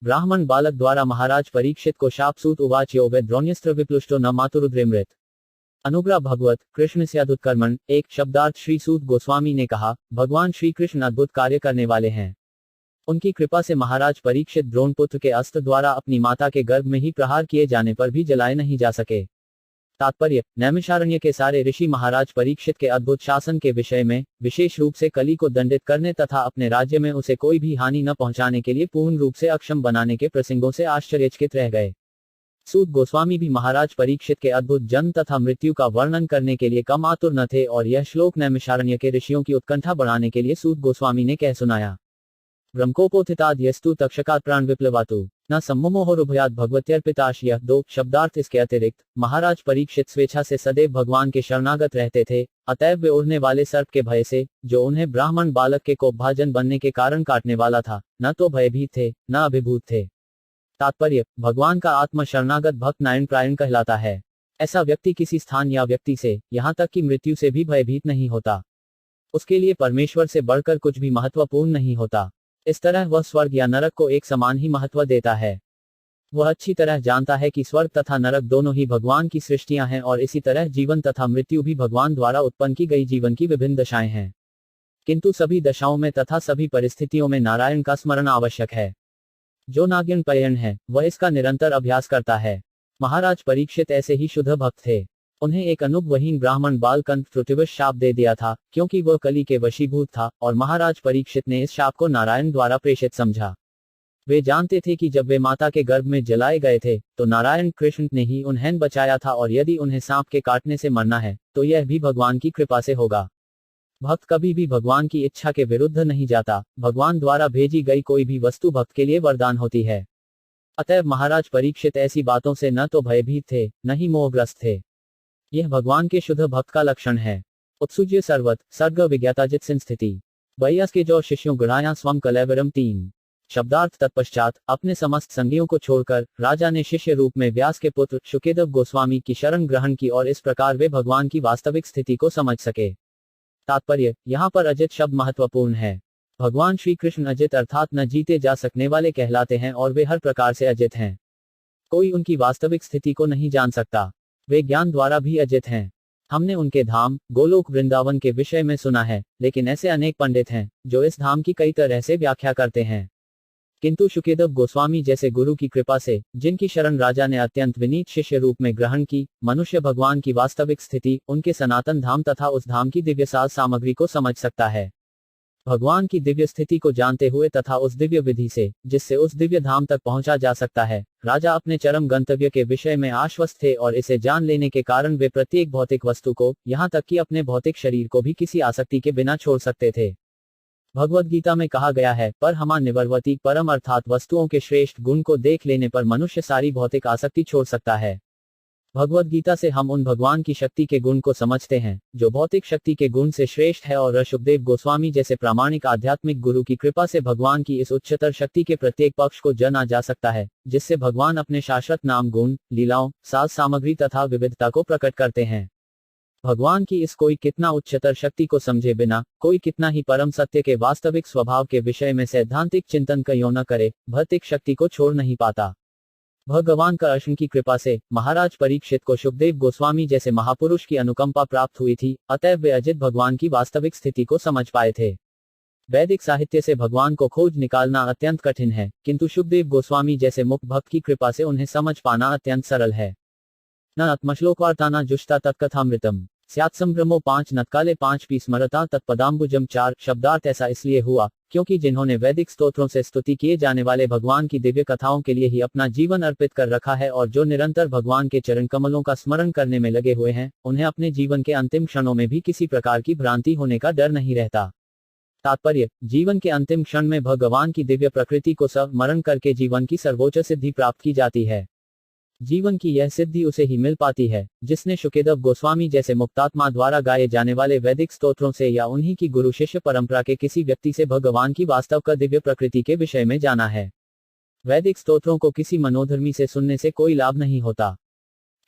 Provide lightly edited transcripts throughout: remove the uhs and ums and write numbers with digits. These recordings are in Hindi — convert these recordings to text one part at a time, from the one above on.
ब्राह्मण बालक द्वारा महाराज परीक्षित को शाप। सूत उवाच यो वैद्रोण्यस्त्र विप्लुष्टो न मातुरुद्रेमृत। अनुग्रह भगवत कृष्ण से अद्भुतकर्मण। एक शब्दार्थ। श्री सूत गोस्वामी ने कहा, भगवान श्री कृष्ण अद्भुत कार्य करने वाले हैं। उनकी कृपा से महाराज परीक्षित द्रोणपुत्र के अस्त्र द्वारा अपनी माता के गर्भ में ही प्रहार किए जाने पर भी जलाए नहीं जा सके। तात्पर्य, नैमिषारण्य के सारे ऋषि महाराज परीक्षित के अद्भुत शासन के विषय में, विशेष रूप से कली को दंडित करने तथा अपने राज्य में उसे कोई भी हानि न पहुंचाने के लिए पूर्ण रूप से अक्षम बनाने के प्रसंगों से आश्चर्यचकित रह गए। सूत गोस्वामी भी महाराज परीक्षित के अद्भुत जन्म तथा मृत्यु का वर्णन करने के लिए कम आतुर न थे और यह श्लोक नैमिषारण्य के ऋषियों की उत्कंठा बढ़ाने के लिए सूत गोस्वामी ने कह सुनाया। ब्रह्मकोपोथिताद यस्तु तक्षकात प्राण विप्लवातु न सम्मोहोरुभयात भगवत्यर्पिताश। यह 2 शब्दार्थ। इसके अतिरिक्त महाराज परीक्षित स्वेच्छा से सदैव भगवान के शरणागत रहते थे, अतएव वे उड़ने वाले सर्प के भय से, जो उन्हें ब्राह्मण बालक के कोपभाजन बनने के कारण काटने वाला था, न तो भयभीत थे न अभिभूत थे। तात्पर्य, भगवान का आत्म शरणागत भक्त नारायण प्रायण कहलाता है। ऐसा व्यक्ति किसी स्थान या व्यक्ति से, यहाँ तक कि मृत्यु से भी भयभीत नहीं होता। उसके लिए परमेश्वर से बढ़कर कुछ भी महत्वपूर्ण नहीं होता। इस तरह वह स्वर्ग या नरक को एक समान ही महत्व देता है। वह अच्छी तरह जानता है कि स्वर्ग तथा नरक दोनों ही भगवान की सृष्टियां हैं और इसी तरह जीवन तथा मृत्यु भी भगवान द्वारा उत्पन्न की गई जीवन की विभिन्न दशाएं हैं। किंतु सभी दशाओं में तथा सभी परिस्थितियों में नारायण का स्मरण आवश्यक है। जो नागिन पयण है, वह इसका निरंतर अभ्यास करता है। महाराज परीक्षित ऐसे ही शुद्ध भक्त थे। उन्हें एक अनुपवहीन ब्राह्मण बालकंठ त्रुटिवश शाप दे दिया था, क्योंकि वह कली के वशीभूत था, और महाराज परीक्षित ने इस शाप को नारायण द्वारा प्रेषित समझा। वे जानते थे कि जब वे माता के गर्भ में जलाए गए थे, तो नारायण कृष्ण ने ही उन्हें बचाया था, और यदि उन्हें सांप के काटने से मरना है, तो यह भी भगवान की कृपा से होगा। भक्त कभी भी भगवान की इच्छा के विरुद्ध नहीं जाता। भगवान द्वारा भेजी गई कोई भी वस्तु भक्त के लिए वरदान होती है। अतएव महाराज परीक्षित ऐसी बातों से न तो भयभीत थे, न ही मोहग्रस्त थे। यह भगवान के शुद्ध भक्त का लक्षण है। उत्सुज्य सर्वत सर्ग विज्ञाताजित स्थिति वैयास के जो शिष्यों गणाया स्वम कलैवरम 3 शब्दार्थ। तत्पश्चात अपने समस्त संगियों को छोड़कर राजा ने शिष्य रूप में व्यास के पुत्र शुकेदेव गोस्वामी की शरण ग्रहण की, और इस प्रकार वे भगवान की वास्तविक स्थिति को समझ सके। तात्पर्य, यहाँ पर अजित शब्द महत्वपूर्ण है। भगवान श्री कृष्ण अजित अर्थात न जीते जा सकने वाले कहलाते हैं, और वे हर प्रकार से अजित हैं। कोई उनकी वास्तविक स्थिति को नहीं जान सकता। वे ज्ञान द्वारा भी अजित हैं। हमने उनके धाम गोलोक वृंदावन के विषय में सुना है, लेकिन ऐसे अनेक पंडित हैं जो इस धाम की कई तरह से व्याख्या करते हैं। किंतु शुकेदेव गोस्वामी जैसे गुरु की कृपा से, जिनकी शरण राजा ने अत्यंत विनीत शिष्य रूप में ग्रहण की, मनुष्य भगवान की वास्तविक स्थिति, उनके सनातन धाम तथा उस धाम की दिव्य साज सामग्री को समझ सकता है। भगवान की दिव्य स्थिति को जानते हुए तथा उस दिव्य विधि से, जिससे उस दिव्य धाम तक पहुंचा जा सकता है, राजा अपने चरम गंतव्य के विषय में आश्वस्त थे, और इसे जान लेने के कारण वे प्रत्येक भौतिक वस्तु को, यहाँ तक कि अपने भौतिक शरीर को भी किसी आसक्ति के बिना छोड़ सकते थे। भगवद गीता में कहा गया है, पर हमा निवर्वती परम अर्थात वस्तुओं के श्रेष्ठ गुण को देख लेने पर मनुष्य सारी भौतिक आसक्ति छोड़ सकता है। भगवद गीता से हम उन भगवान की शक्ति के गुण को समझते हैं, जो भौतिक शक्ति के गुण से श्रेष्ठ है, और शुकदेव गोस्वामी जैसे प्रामाणिक आध्यात्मिक गुरु की कृपा से भगवान की इस उच्चतर शक्ति के प्रत्येक पक्ष को जाना जा सकता है, जिससे भगवान अपने शाश्वत नाम गुण, लीलाओं, साज सामग्री तथा विविधता को प्रकट करते हैं। भगवान की इस कोई कितना उच्चतर शक्ति को समझे बिना, कोई कितना ही परम सत्य के वास्तविक स्वभाव के विषय में सैद्धांतिक चिंतन क्यों न करे, भौतिक शक्ति को छोड़ नहीं पाता। भगवान का अर्शन की कृपा से महाराज परीक्षित को शुकदेव गोस्वामी जैसे महापुरुष की अनुकंपा प्राप्त हुई थी, अतएव वे अजित भगवान की वास्तविक स्थिति को समझ पाए थे। वैदिक साहित्य से भगवान को खोज निकालना अत्यंत कठिन है, किंतु शुकदेव गोस्वामी जैसे मुक्त भक्त की कृपा से उन्हें समझ पाना अत्यंत सरल है। न आत्मश्लोकवार्ताना जुष्टा तत्कथामृतम स्यात् संभ्रमो 5 नत्काले 5 पी स्मरता तत्पदाम्बुजम 4 शब्दार्थ। ऐसा इसलिए हुआ क्योंकि जिन्होंने वैदिक स्तोत्रों से स्तुति किए जाने वाले भगवान की दिव्य कथाओं के लिए ही अपना जीवन अर्पित कर रखा है, और जो निरंतर भगवान के चरण कमलों का स्मरण करने में लगे हुए हैं, उन्हें अपने जीवन के अंतिम क्षणों में भी किसी प्रकार की भ्रांति होने का डर नहीं रहता। तात्पर्य, जीवन के अंतिम क्षण में भगवान की दिव्य प्रकृति को स्मरण करके जीवन की सर्वोच्च सिद्धि प्राप्त की जाती है। जीवन की यह सिद्धि उसे ही मिल पाती है जिसने शुकेदेव गोस्वामी जैसे मुक्तात्मा द्वारा गाए जाने वाले वैदिक स्तोत्रों से या उन्हीं की गुरु शिष्य परंपरा के किसी व्यक्ति से भगवान की वास्तव का दिव्य प्रकृति के विषय में जाना है। वैदिक स्तोत्रों को किसी मनोधर्मी से सुनने से कोई लाभ नहीं होता,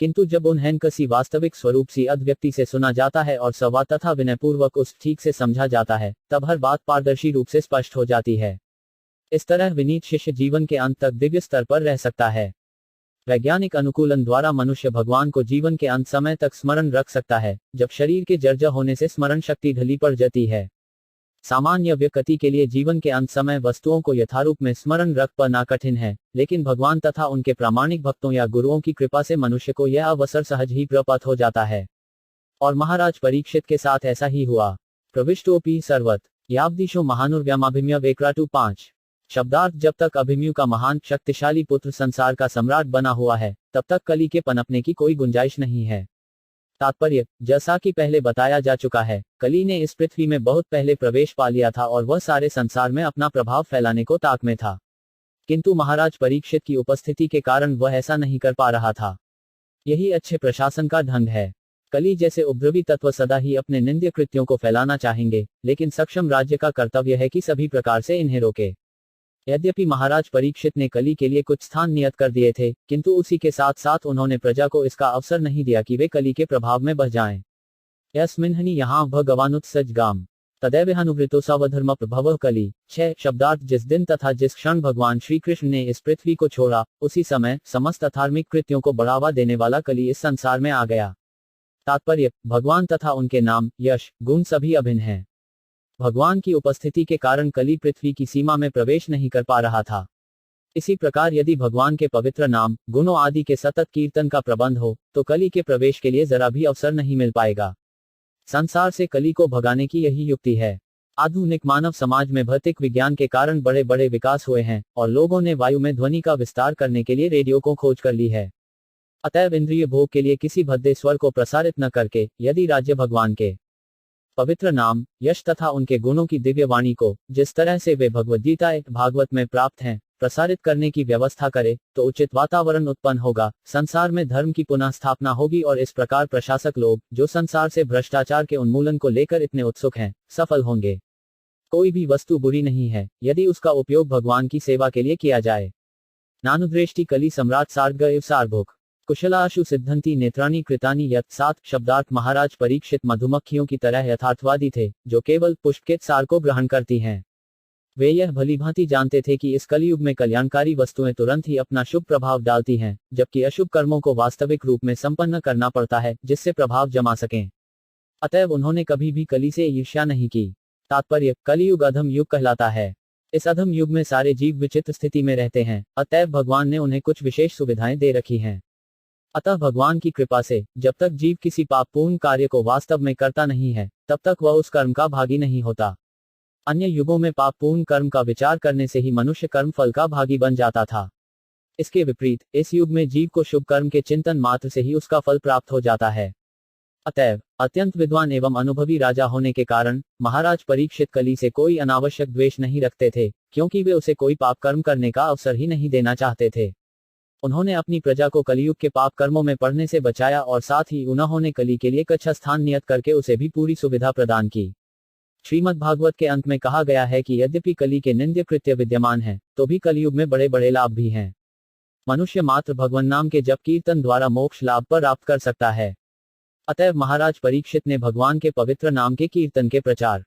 किंतु जब उन्हें किसी वास्तविक स्वरूप सी अद्भुत व्यक्ति से सुना जाता है और सवा तथा विनयपूर्वक उस ठीक से समझा जाता है, तब हर बात पारदर्शी रूप से स्पष्ट हो जाती है। इस तरह विनीत शिष्य जीवन के अंत तक दिव्य स्तर पर रह सकता है। वैज्ञानिक अनुकूलन द्वारा मनुष्य भगवान को जीवन के अंत समय तक स्मरण रख सकता है, जब शरीर के जर्जर होने से स्मरण शक्ति ढली पड़ जाती है। सामान्य व्यक्ति के लिए जीवन के अंत समय वस्तुओं को यथारूप में स्मरण रख पाना कठिन है, लेकिन भगवान तथा उनके प्रामाणिक भक्तों या गुरुओं की कृपा से मनुष्य को यह अवसर सहज ही प्राप्त हो जाता है। और महाराज परीक्षित के साथ ऐसा ही हुआ। प्रविष्टोपि सर्वत यावदिशो महानुर्व्यमाभिम्य वेक्राटु 5। शब्दार्थ जब तक अभिमन्यु का महान शक्तिशाली पुत्र संसार का सम्राट बना हुआ है, तब तक कली के पनपने की कोई गुंजाइश नहीं है। तात्पर्य, जैसा कि पहले बताया जा चुका है, कली ने इस पृथ्वी में बहुत पहले प्रवेश पा लिया था और वह सारे संसार में अपना प्रभाव फैलाने को ताक में था। किंतु महाराज परीक्षित की उपस्थिति के कारण वह ऐसा नहीं कर पा रहा था। यही अच्छे प्रशासन का ढंग है। कली जैसे उपद्रवी तत्व सदा ही अपने निंद्य कृत्यों को फैलाना चाहेंगे, लेकिन सक्षम राज्य का कर्तव्य है कि सभी प्रकार से इन्हें रोके। यद्यपि महाराज परीक्षित ने कली के लिए कुछ स्थान नियत कर दिए थे, किंतु उसी के साथ साथ उन्होंने प्रजा को इसका अवसर नहीं दिया कि वे कली के प्रभाव में बह जाएं। यस्मिन्हनि यहाँ भगवानुत्सज गाम तदैवहानुवृतो सावधर्म प्रभव कली 6। शब्दार्थ जिस दिन तथा जिस क्षण भगवान श्री कृष्ण ने इस पृथ्वी को छोड़ा, उसी समय समस्त अधार्मिक कृत्यों को बढ़ावा देने वाला कली इस संसार में आ गया। तात्पर्य, भगवान तथा उनके नाम, यश, गुण सभी अभिन्न हैं। भगवान की उपस्थिति के कारण कली पृथ्वी की सीमा में प्रवेश नहीं कर पा रहा था। इसी प्रकार यदि भगवान के पवित्र नाम, गुणों आदि के सतत कीर्तन का प्रबंध हो, तो कली के प्रवेश के लिए जरा भी अवसर नहीं मिल पाएगा। संसार से कली को भगाने की यही युक्ति है। आधुनिक मानव समाज में भौतिक विज्ञान के कारण बड़े बड़े विकास हुए हैं और लोगों ने वायु में ध्वनि का विस्तार करने के लिए रेडियो को खोज कर ली है। अतएव इंद्रिय भोग के लिए किसी भद्दे स्वर को प्रसारित न करके, यदि राज्य भगवान के पवित्र नाम, यश तथा उनके गुणों की दिव्य वाणी को, जिस तरह से वे भगवद गीता भागवत में प्राप्त हैं, प्रसारित करने की व्यवस्था करे, तो उचित वातावरण उत्पन्न होगा, संसार में धर्म की पुनः स्थापना होगी और इस प्रकार प्रशासक लोग, जो संसार से भ्रष्टाचार के उन्मूलन को लेकर इतने उत्सुक हैं, सफल होंगे। कोई भी वस्तु बुरी नहीं है, यदि उसका उपयोग भगवान की सेवा के लिए किया जाए। नानुद्रेष्टि कली सम्राट सार्ग इव सार्भुक कुशलाशु सिद्धंती नेत्राणी कृतानि यत् 7। शब्दार्थ महाराज परीक्षित मधुमक्खियों की तरह यथार्थवादी थे, जो केवल पुष्प के सार को ग्रहण करती हैं। वे यह भलीभांति जानते थे कि इस कलयुग में कल्याणकारी वस्तुएं तुरंत ही अपना शुभ प्रभाव डालती हैं, जबकि अशुभ कर्मों को वास्तविक रूप में संपन्न करना पड़ता है, जिससे प्रभाव जमा सकें। अतएव उन्होंने कभी भी कली से ईर्ष्या नहीं की। तात्पर्य, कलियुग अधम युग कहलाता है। इस अधम युग में सारे जीव विचित्र स्थिति में रहते हैं, अतएव भगवान ने उन्हें कुछ विशेष सुविधाएं दे रखी हैं। अतः भगवान की कृपा से जब तक जीव किसी पापपूर्ण कार्य को वास्तव में करता नहीं है, तब तक वह उस कर्म का भागी नहीं होता। अन्य युगों में पापपूर्ण कर्म का विचार करने से ही मनुष्य कर्म फल का भागी बन जाता था। इसके विपरीत इस युग में जीव को शुभ कर्म के चिंतन मात्र से ही उसका फल प्राप्त हो जाता है। अतएव अत्यंत विद्वान एवं अनुभवी राजा होने के कारण महाराज परीक्षित कली से कोई अनावश्यक द्वेष नहीं रखते थे, क्योंकि वे उसे कोई पाप कर्म करने का अवसर ही नहीं देना चाहते थे। उन्होंने अपनी प्रजा को कलियुग के पाप कर्मों में पड़ने से बचाया और साथ ही उन्होंने कली के लिए एक अच्छा स्थान नियत करके उसे भी पूरी सुविधा प्रदान की। श्रीमद् भागवत के अंत में कहा गया है कि यद्यपि कली के निंद्य कृत्य विद्यमान हैं, तो भी कलियुग में बड़े बड़े लाभ भी हैं। मनुष्य मात्र भगवान नाम के जप कीर्तन द्वारा मोक्ष लाभ प्राप्त कर सकता है। अतएव महाराज परीक्षित ने भगवान के पवित्र नाम के कीर्तन के प्रचार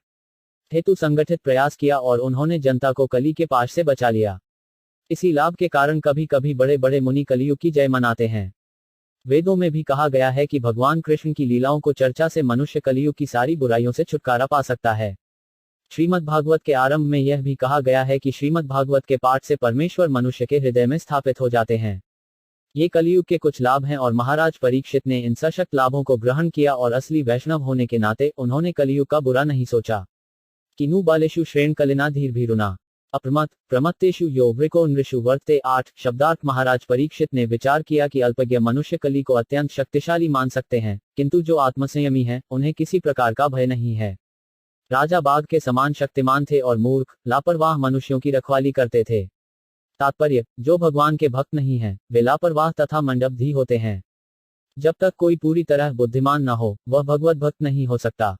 हेतु संगठित प्रयास किया और उन्होंने जनता को कली के पाश से बचा लिया। इसी लाभ के कारण कभी कभी बड़े बड़े मुनि कलियुग की जय मनाते हैं। वेदों में भी कहा गया है कि भगवान कृष्ण की लीलाओं को चर्चा से मनुष्य कलियुग की सारी बुराइयों से छुटकारा पा सकता है। श्रीमद् भागवत के आरंभ में यह भी कहा गया है कि श्रीमद् भागवत के पाठ से परमेश्वर मनुष्य के हृदय में स्थापित हो जाते हैं। ये कलियुग के कुछ लाभ हैं और महाराज परीक्षित ने इन सशक्त लाभों को ग्रहण किया और असली वैष्णव होने के नाते उन्होंने कलियुग का बुरा नहीं सोचा। किनु बालेषु श्रेण कलिना धीर भीरुना अप्रमत प्रमत्तेषु यो वृको नृषु वर्ते 8। शब्दार्थ महाराज परीक्षित ने विचार किया कि अल्पज्ञ मनुष्य कली को अत्यंत शक्तिशाली मान सकते हैं, किंतु जो आत्मसंयमी हैं, उन्हें किसी प्रकार का भय नहीं है। राजा बाघ के समान शक्तिमान थे और मूर्ख लापरवाह मनुष्यों की रखवाली करते थे। तात्पर्य, जो भगवान के भक्त नहीं हैं, वे लापरवाह तथा मंडबधी होते हैं। जब तक कोई पूरी तरह बुद्धिमान न हो, वह भगवत भक्त नहीं हो सकता।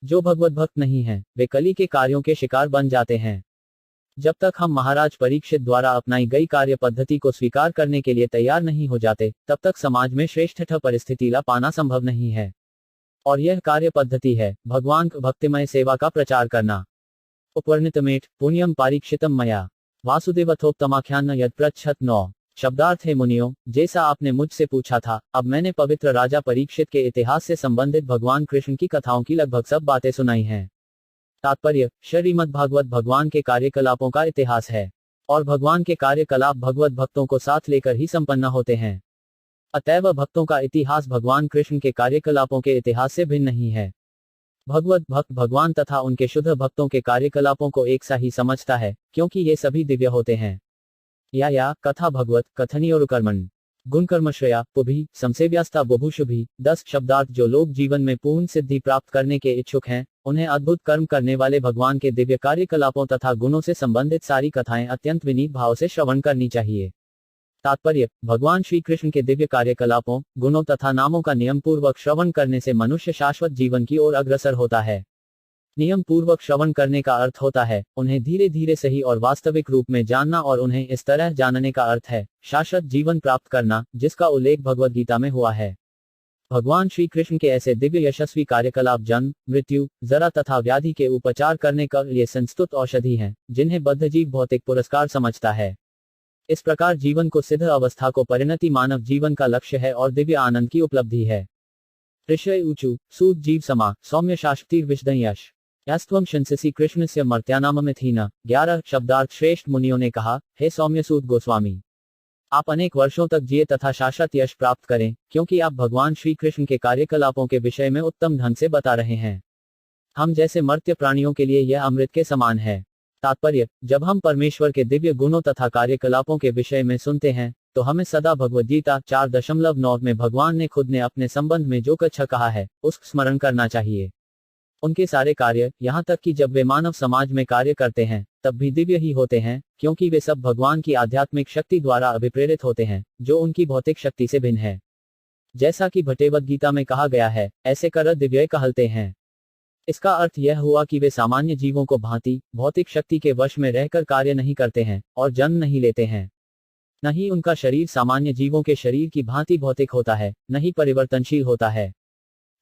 जो भगवत भक्त नहीं है, वे कली के कार्यों के शिकार बन जाते हैं। जब तक हम महाराज परीक्षित द्वारा अपनाई गई कार्य पद्धति को स्वीकार करने के लिए तैयार नहीं हो जाते, तब तक समाज में श्रेष्ठ परिस्थिति ला पाना संभव नहीं है। और यह कार्य पद्धति है भगवान भक्तिमय सेवा का प्रचार करना। उपवर्णितमेट पुण्यम पारीक्षितम मया वासुदेवथोत्तमाख्यान यद पृच्छत 9। शब्दार्थ है मुनियों, जैसा आपने मुझसे पूछा था, अब मैंने पवित्र राजा परीक्षित के इतिहास से संबंधित भगवान कृष्ण की कथाओं की लगभग सब बातें सुनाई हैं। तात्पर्य: श्रीमद् भागवत भगवान के कार्यकलापों का इतिहास है, और भगवान के कार्यकलाप भगवत भक्तों को साथ लेकर ही संपन्न होते हैं। अतएव भक्तों का इतिहास भगवान कृष्ण के कार्यकलापों के इतिहास से भिन्न नहीं है। भगवत भक्त भगवान तथा उनके शुद्ध भक्तों के कार्यकलापों को एक सा ही समझता है, क्योंकि ये सभी दिव्य होते हैं। या कथा भगवत कथनी और कर्मण गुण कर्मश्रया पुभी समसेव्यास्ता बहुशुभी। 10 शब्दार्थ: जो लोग जीवन में पूर्ण सिद्धि प्राप्त करने के इच्छुक हैं, उन्हें अद्भुत कर्म करने वाले भगवान के दिव्य कार्यकलापों तथा गुणों से संबंधित सारी कथाएं अत्यंत विनीत भाव से श्रवण करनी चाहिए। तात्पर्य: भगवान श्री कृष्ण के दिव्य कार्यकलापों, गुणों तथा नामों का नियम पूर्वक श्रवण करने से मनुष्य शाश्वत जीवन की ओर अग्रसर होता है। नियम पूर्वक श्रवण करने का अर्थ होता है उन्हें धीरे धीरे सही और वास्तविक रूप में जानना, और उन्हें इस तरह जानने का अर्थ है शाश्वत जीवन प्राप्त करना, जिसका उल्लेख भगवद गीता में हुआ है। भगवान श्री कृष्ण के ऐसे दिव्य यशस्वी कार्यकलाप जन्म, मृत्यु, जरा तथा व्याधि के उपचार करने का लिए संस्तुत औषधि हैं, जिन्हें बद्धजीव भौतिक पुरस्कार समझता है। इस प्रकार जीवन को सिद्ध अवस्था को परिणति मानव जीवन का लक्ष्य है और दिव्य आनंद की उपलब्धि है। ऋषय ऊचु सूत जीव समा सौम्य शाश्वतीर्विशदयश यास्त्वम शंससी कृष्णस्य मर्त्यानाममिथीना। 11 शब्दार्थ: श्रेष्ठ मुनियों ने कहा, हे सौम्य सूत गोस्वामी, आप अनेक वर्षों तक जिए तथा शाश्वत यश प्राप्त करें, क्योंकि आप भगवान श्री कृष्ण के कार्यकलापों के विषय में उत्तम ढंग से बता रहे हैं। हम जैसे मर्त्य प्राणियों के लिए यह अमृत के समान है। तात्पर्य: जब हम परमेश्वर के दिव्य गुणों तथा कार्यकलापों के विषय में सुनते हैं, तो हमें सदा भगवद गीता 4.9 में भगवान ने खुद ने अपने संबंध में जो कुछ कहा है, उसका स्मरण करना चाहिए। उनके सारे कार्य, यहाँ तक कि जब वे मानव समाज में कार्य करते हैं, तब भी दिव्य ही होते हैं, क्योंकि वे सब भगवान की आध्यात्मिक शक्ति द्वारा अभिप्रेरित होते हैं, जो उनकी भौतिक शक्ति से भिन्न है। जैसा कि भट्टेवद गीता में कहा गया है, ऐसे कर दिव्य कहलते हैं। इसका अर्थ यह हुआ कि वे सामान्य जीवों को भांति भौतिक शक्ति के वश में रहकर कार्य नहीं करते हैं और जन्म नहीं लेते हैं। न ही उनका शरीर सामान्य जीवों के शरीर की भांति भौतिक होता है, न ही परिवर्तनशील होता है।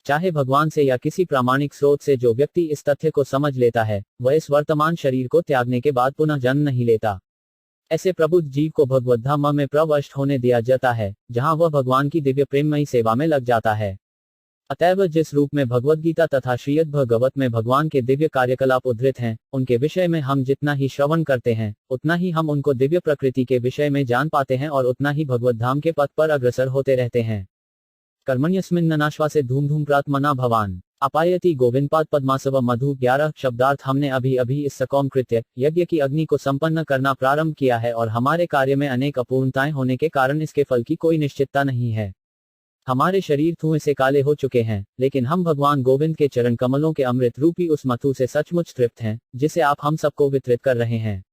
चाहे भगवान से या किसी प्रामाणिक स्रोत से जो व्यक्ति इस तथ्य को समझ लेता है, वह इस वर्तमान शरीर को त्यागने के बाद पुनः जन्म नहीं लेता। ऐसे प्रबुद्ध जीव को भगवत धाम में प्रविष्ट होने दिया जाता है, जहां वह भगवान की दिव्य प्रेममयी सेवा में लग जाता है। अतएव जिस रूप में भगवद गीता तथा श्रीमद् भागवत में भगवान के दिव्य कार्यकलाप उद्धृत हैं, उनके विषय में हम जितना ही श्रवण करते हैं, उतना ही हम उनको दिव्य प्रकृति के विषय में जान पाते हैं और उतना ही भगवत धाम के पथ पर अग्रसर होते रहते हैं। कर्मण्यस्मिन् नाश्वासे धूम धूम प्रात्मना भवान अपायति गोविंदपाद पद्मासव मधु। 11 शब्दार्थ: हमने अभी अभी इस सकौम कृत्य यज्ञ की अग्नि को संपन्न करना प्रारंभ किया है, और हमारे कार्य में अनेक अपूर्णताएं होने के कारण इसके फल की कोई निश्चितता नहीं है। हमारे शरीर धुएं से काले हो चुके हैं, लेकिन हम भगवान गोविंद के चरण कमलों के अमृत रूपी उस मधु से सचमुच तृप्त हैं, जिसे आप हम सबको वितरित कर रहे हैं।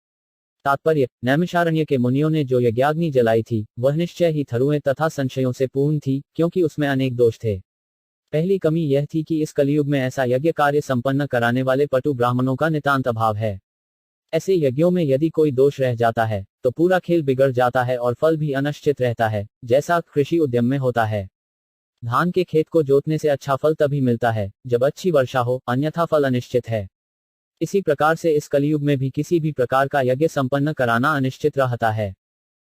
तात्पर्य: नैमिषारण्य के मुनियों ने जो यज्ञाग्नि जलाई थी, वह निश्चय ही थरुएं तथा संशयों से पूर्ण थी, क्योंकि उसमें अनेक दोष थे। पहली कमी यह थी कि इस कलयुग में ऐसा यज्ञ कार्य संपन्न कराने वाले पटु ब्राह्मणों का नितांत अभाव है। ऐसे यज्ञों में यदि कोई दोष रह जाता है, तो पूरा खेल बिगड़ जाता है और फल भी अनिश्चित रहता है, जैसा कृषि उद्यम में होता है। धान के खेत को जोतने से अच्छा फल तभी मिलता है जब अच्छी वर्षा हो, अन्यथा फल अनिश्चित है। इसी प्रकार से इस कलियुग में भी किसी भी प्रकार का यज्ञ संपन्न कराना अनिश्चित रहता है।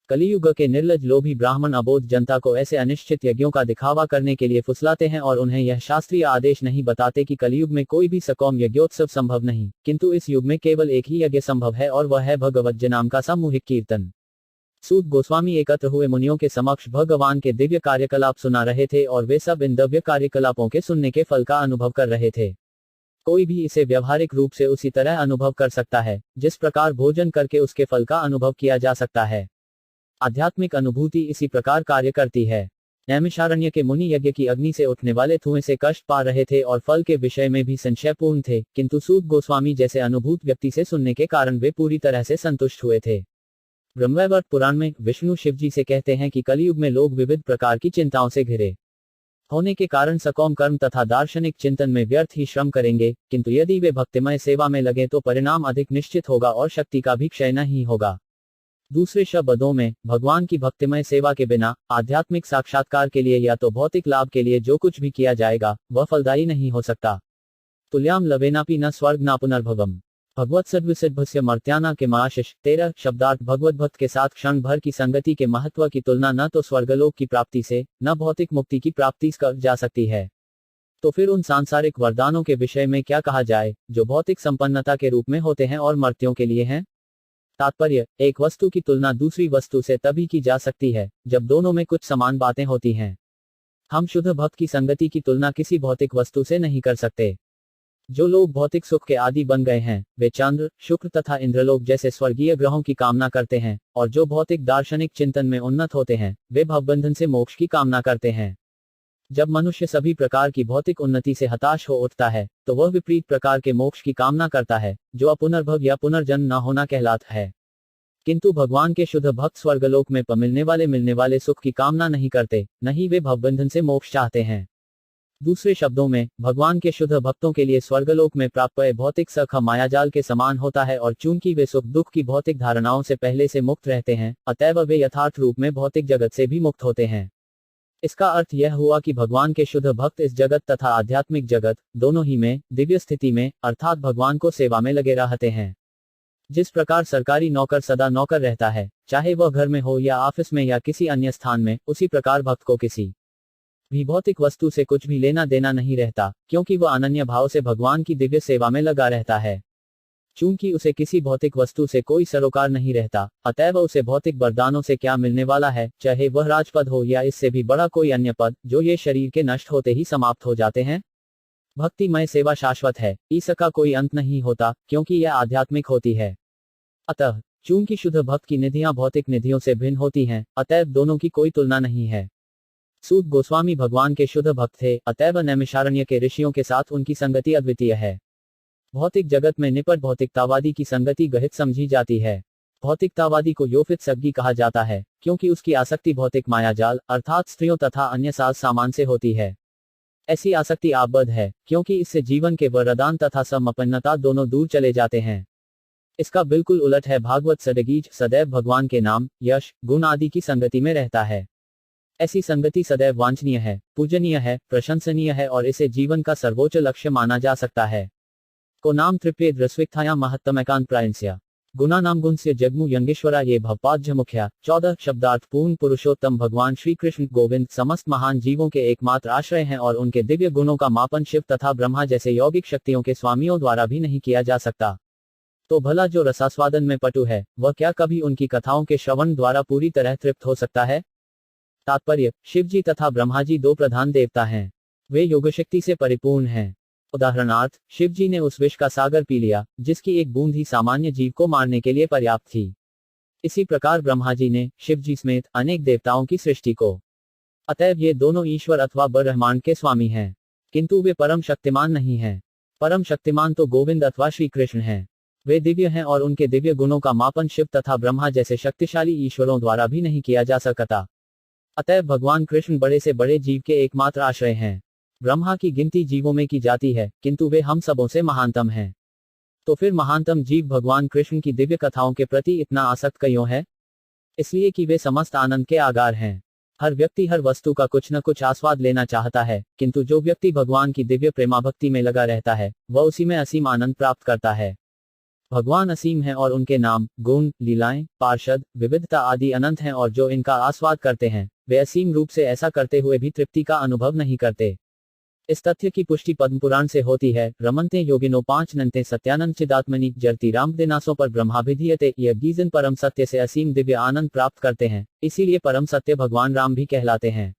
कलियुग के निर्लज लोभी ब्राह्मण अबोध जनता को ऐसे अनिश्चित यज्ञों का दिखावा करने के लिए फुसलाते हैं और उन्हें यह शास्त्रीय आदेश नहीं बताते कि कलियुग में कोई भी सकौम यज्ञोत्सव संभव नहीं, किंतु इस युग में केवल एक ही यज्ञ संभव है, और वह है भगवत नाम का सामूहिक कीर्तन। सूत गोस्वामी एकत्र हुए मुनियों के समक्ष भगवान के दिव्य कार्यकलाप सुना रहे थे, और वे सब इन दिव्य कार्यकलापों के सुनने के फल का अनुभव कर रहे थे। कोई भी इसे व्यवहारिक रूप से उसी तरह अनुभव कर सकता है जिस प्रकार भोजन करके उसके फल का अनुभव किया जा सकता है। आध्यात्मिक अनुभूति इसी प्रकार कार्य करती है। नैमिषारण्य के मुनि यज्ञ की अग्नि से उठने वाले धुएं से कष्ट पा रहे थे और फल के विषय में भी संशयपूर्ण थे, किंतु सूत गोस्वामी जैसे अनुभूत व्यक्ति से सुनने के कारण वे पूरी तरह से संतुष्ट हुए थे। ब्रह्मवैवर्त पुराण में विष्णु शिवजी से कहते हैं कि कलयुग में लोग विविध प्रकार की चिंताओं से घिरे होने के कारण सकौम कर्म तथा दार्शनिक चिंतन में व्यर्थ ही श्रम करेंगे, किंतु यदि वे भक्तिमय सेवा में लगे तो परिणाम अधिक निश्चित होगा और शक्ति का भी क्षय नहीं होगा। दूसरे शब्दों में, भगवान की भक्तिमय सेवा के बिना आध्यात्मिक साक्षात्कार के लिए या तो भौतिक लाभ के लिए जो कुछ भी किया जाएगा, वह फलदायी नहीं हो सकता। तुल्याम लवेनापि न स्वर्ग न पुनर्भवम। भगवत सद्विसिद्भस्य मर्त्याना के महाशिष 13 शब्दार्थ भगवत भक्त के साथ क्षण भर की संगति के महत्व की तुलना न तो स्वर्गलोक की प्राप्ति से न भौतिक मुक्ति की प्राप्ति कर जा सकती है। तो फिर उन सांसारिक वरदानों के विषय में क्या कहा जाए जो भौतिक संपन्नता के रूप में होते हैं और मर्त्यों के लिए हैं? तात्पर्य, एक वस्तु की तुलना दूसरी वस्तु से तभी की जा सकती है जब दोनों में कुछ समान बातें होती हैं। हम शुद्ध भक्त की संगति की तुलना किसी भौतिक वस्तु से नहीं कर सकते। जो लोग भौतिक सुख के आदी बन गए हैं वे चंद्र, शुक्र तथा इंद्रलोक जैसे स्वर्गीय ग्रहों की कामना करते हैं, और जो भौतिक दार्शनिक चिंतन में उन्नत होते हैं वे भवबंधन से मोक्ष की कामना करते हैं। जब मनुष्य सभी प्रकार की भौतिक उन्नति से हताश हो उठता है तो वह विपरीत प्रकार के मोक्ष की कामना करता है जो अपुनर्भव या पुनर्जन्म न होना कहलाता है। किंतु भगवान के शुद्ध भक्त स्वर्गलोक में मिलने वाले सुख की कामना नहीं करते, नहीं वे भवबंधन से मोक्ष चाहते हैं। दूसरे शब्दों में, भगवान के शुद्ध भक्तों के लिए स्वर्गलोक में प्राप्त भौतिक सुख मायाजाल के समान होता है, और चूंकि वे सुख दुख की भौतिक धारणाओं से पहले से मुक्त रहते हैं, अतएव वे यथार्थ रूप में भौतिक जगत से भी मुक्त होते हैं। इसका अर्थ यह हुआ कि भगवान के शुद्ध भक्त इस जगत तथा आध्यात्मिक जगत दोनों ही में दिव्य स्थिति में अर्थात भगवान को सेवा में लगे रहते हैं। जिस प्रकार सरकारी नौकर सदा नौकर रहता है, चाहे वह घर में हो या ऑफिस में या किसी अन्य स्थान में, उसी प्रकार भक्त को किसी भी भौतिक वस्तु से कुछ भी लेना देना नहीं रहता, क्योंकि वह अनन्य भाव से भगवान की दिव्य सेवा में लगा रहता है। चूंकि उसे किसी भौतिक वस्तु से कोई सरोकार नहीं रहता, अतएव उसे भौतिक वरदानों से क्या मिलने वाला है, चाहे वह राजपद हो या इससे भी बड़ा कोई अन्य पद जो ये शरीर के नष्ट होते ही समाप्त हो जाते हैं। भक्तिमय सेवा शाश्वत है, इसका कोई अंत नहीं होता, क्योंकि यह आध्यात्मिक होती है। अतः चूंकि शुद्ध भक्त की निधियां भौतिक निधियों से भिन्न होती हैं, अतएव दोनों की कोई तुलना नहीं है। सूत गोस्वामी भगवान के शुद्ध भक्त थे, अतएव नैमिषारण्य के ऋषियों के साथ उनकी संगति अद्वितीय है। भौतिक जगत में निपट भौतिकतावादी की संगति गहित समझी जाती है। भौतिकतावादी को योफित सग्गी कहा जाता है, क्योंकि उसकी आसक्ति भौतिक मायाजाल अर्थात स्त्रियों तथा अन्य साज सामान से होती है। ऐसी आसक्ति आबद्ध है, क्योंकि इससे जीवन के वरदान तथा समपन्नता दोनों दूर चले जाते हैं। इसका बिल्कुल उलट है भागवत सदगीज सदैव भगवान के नाम, यश, गुण आदि की संगति में रहता है। ऐसी संगति सदैव वांछनीय है, पूजनीय है, प्रशंसनीय है और इसे जीवन का सर्वोच्च लक्ष्य माना जा सकता है। को नाम तृप्येद रस्विकथाया महत्तमैकांत प्रायंस्या गुना नाम गुण से जगमु यंगेश्वरा ये भवपाद्य मुख्या 14 शब्दार्थ पूर्ण पुरुषोत्तम भगवान श्री कृष्ण गोविंद समस्त महान जीवों के एकमात्र आश्रय हैं, और उनके दिव्य गुणों का मापन शिव तथा ब्रह्मा जैसे यौगिक शक्तियों के स्वामियों द्वारा भी नहीं किया जा सकता। तो भला जो रसास्वादन में पटु है, वह क्या कभी उनकी कथाओं के श्रवण द्वारा पूरी तरह तृप्त हो सकता है? तात्पर्य, शिवजी तथा ब्रह्माजी दो प्रधान देवता हैं। वे योगशक्ति से परिपूर्ण हैं। उदाहरणार्थ, शिवजी ने उस विष का सागर पी लिया जिसकी एक बूंद ही सामान्य जीव को मारने के लिए पर्याप्त थी। इसी प्रकार ब्रह्माजी ने शिवजी समेत अनेक देवताओं की सृष्टि को। अतएव ये दोनों ईश्वर अथवा ब्रह्मांड के स्वामी हैं, किंतु वे परम शक्तिमान नहीं हैं। परम शक्तिमान तो गोविंद अथवा श्री कृष्ण हैं। वे दिव्य हैं और उनके दिव्य गुणों का मापन शिव तथा ब्रह्मा जैसे शक्तिशाली ईश्वरों द्वारा भी नहीं किया जा सकता। अतएव भगवान कृष्ण बड़े से बड़े जीव के एकमात्र आश्रय हैं। ब्रह्मा की गिनती जीवों में की जाती है, किंतु वे हम सबों से महानतम हैं। तो फिर महानतम जीव भगवान कृष्ण की दिव्य कथाओं के प्रति इतना आसक्त क्यों है? इसलिए कि वे समस्त आनंद के आगार हैं। हर व्यक्ति हर वस्तु का कुछ न कुछ आस्वाद लेना चाहता है, किंतु जो व्यक्ति भगवान की दिव्य प्रेमाभक्ति में लगा रहता है वह उसी में असीम आनंद प्राप्त करता है। भगवान असीम हैं और उनके नाम, गुण, लीलाएं, पार्षद, विविधता आदि अनंत हैं, और जो इनका आस्वाद करते हैं वे असीम रूप से ऐसा करते हुए भी तृप्ति का अनुभव नहीं करते। इस तथ्य की पुष्टि पद्म पुराण से होती है। रमन्ते योगिनो 5 नन्ते सत्यानंद चिदात्मनि जरती राम दिनासों पर ब्रह्माभिधीयते, यह गीजन परम सत्य से असीम दिव्य आनंद प्राप्त करते हैं, इसीलिए परम सत्य भगवान राम भी कहलाते हैं।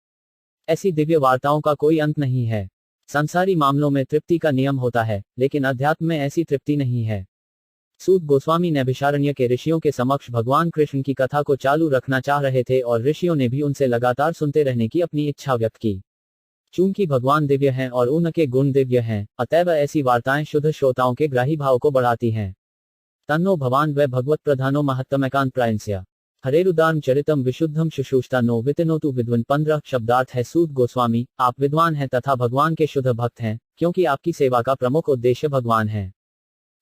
ऐसी दिव्य वार्ताओं का कोई अंत नहीं है। संसारी मामलों में तृप्ति का नियम होता है, लेकिन अध्यात्म में ऐसी तृप्ति नहीं है। सूत गोस्वामी नैमिषारण्य के ऋषियों के समक्ष भगवान कृष्ण की कथा को चालू रखना चाह रहे थे, और ऋषियों ने भी उनसे लगातार सुनते रहने की अपनी इच्छा व्यक्त की। चूंकि भगवान दिव्य हैं और उनके गुण दिव्य हैं, अतएव ऐसी वार्ताएं शुद्ध श्रोताओं के ग्राही भाव को बढ़ाती हैं। तन्नो भवान व भगवत प्रधानो महत्तमैकांत प्रायंस्या हरेरुदार्म चरितम विशुद्धम शुश्रूषता नो वितनोतु विद्वन 15 शब्दार्थ है। सूत गोस्वामी, आप विद्वान हैं तथा भगवान के शुद्ध भक्त हैं, क्योंकि आपकी सेवा का प्रमुख उद्देश्य भगवान है।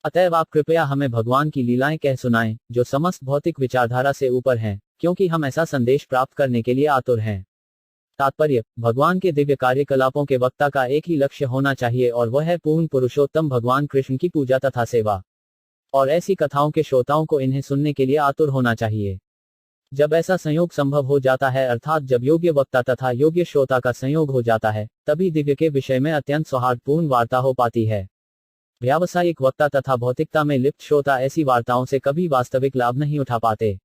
अतएव आप कृपया हमें भगवान की लीलाएं कह सुनाएं, जो समस्त भौतिक विचारधारा से ऊपर हैं, क्योंकि हम ऐसा संदेश प्राप्त करने के लिए आतुर हैं। तात्पर्य, भगवान के दिव्य कार्यकलापों के वक्ता का एक ही लक्ष्य होना चाहिए, और वह है पूर्ण पुरुषोत्तम भगवान कृष्ण की पूजा तथा सेवा। और ऐसी कथाओं के श्रोताओं को इन्हें सुनने के लिए आतुर होना चाहिए। जब ऐसा संयोग संभव हो जाता है, अर्थात जब योग्य वक्ता तथा योग्य श्रोता का संयोग हो जाता है, तभी दिव्य के विषय में अत्यंत सौहार्दपूर्ण वार्ता हो पाती है। व्यावसायिक वक्ता तथा भौतिकता में लिप्त श्रोता ऐसी वार्ताओं से कभी वास्तविक लाभ नहीं उठा पाते।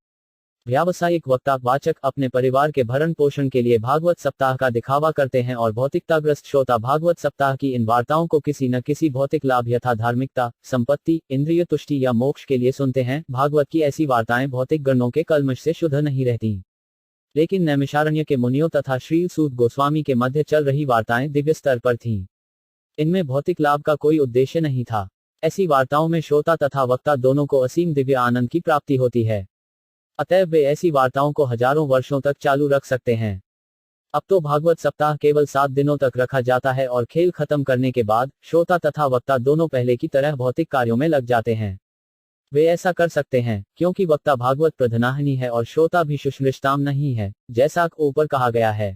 व्यावसायिक वक्ता वाचक अपने परिवार के भरण पोषण के लिए भागवत सप्ताह का दिखावा करते हैं और भौतिकताग्रस्त श्रोता भागवत सप्ताह की इन वार्ताओं को किसी न किसी भौतिक लाभ यथा धार्मिकता, संपत्ति, इंद्रिय तुष्टि या मोक्ष के लिए सुनते हैं। भागवत की ऐसी वार्ताएं भौतिक गणों के कल्मश से शुद्ध नहीं रहती। लेकिन नैमिषारण्य के मुनियों तथा श्री सूत गोस्वामी के मध्य चल रही वार्ताएं दिव्य स्तर पर थीं। इनमें भौतिक लाभ का कोई उद्देश्य नहीं था। ऐसी वार्ताओं में श्रोता तथा वक्ता दोनों को असीम दिव्य आनंद की प्राप्ति होती है। अतएव वे ऐसी वार्ताओं को हजारों वर्षों तक चालू रख सकते हैं। अब तो भागवत सप्ताह केवल 7 दिनों तक रखा जाता है और खेल खत्म करने के बाद श्रोता तथा वक्ता दोनों पहले की तरह भौतिक कार्यों में लग जाते हैं। वे ऐसा कर सकते हैं क्योंकि वक्ता भागवत प्रधनाहनी है और श्रोता भी शुश्लिष्टाम नहीं है, जैसा ऊपर कहा गया है।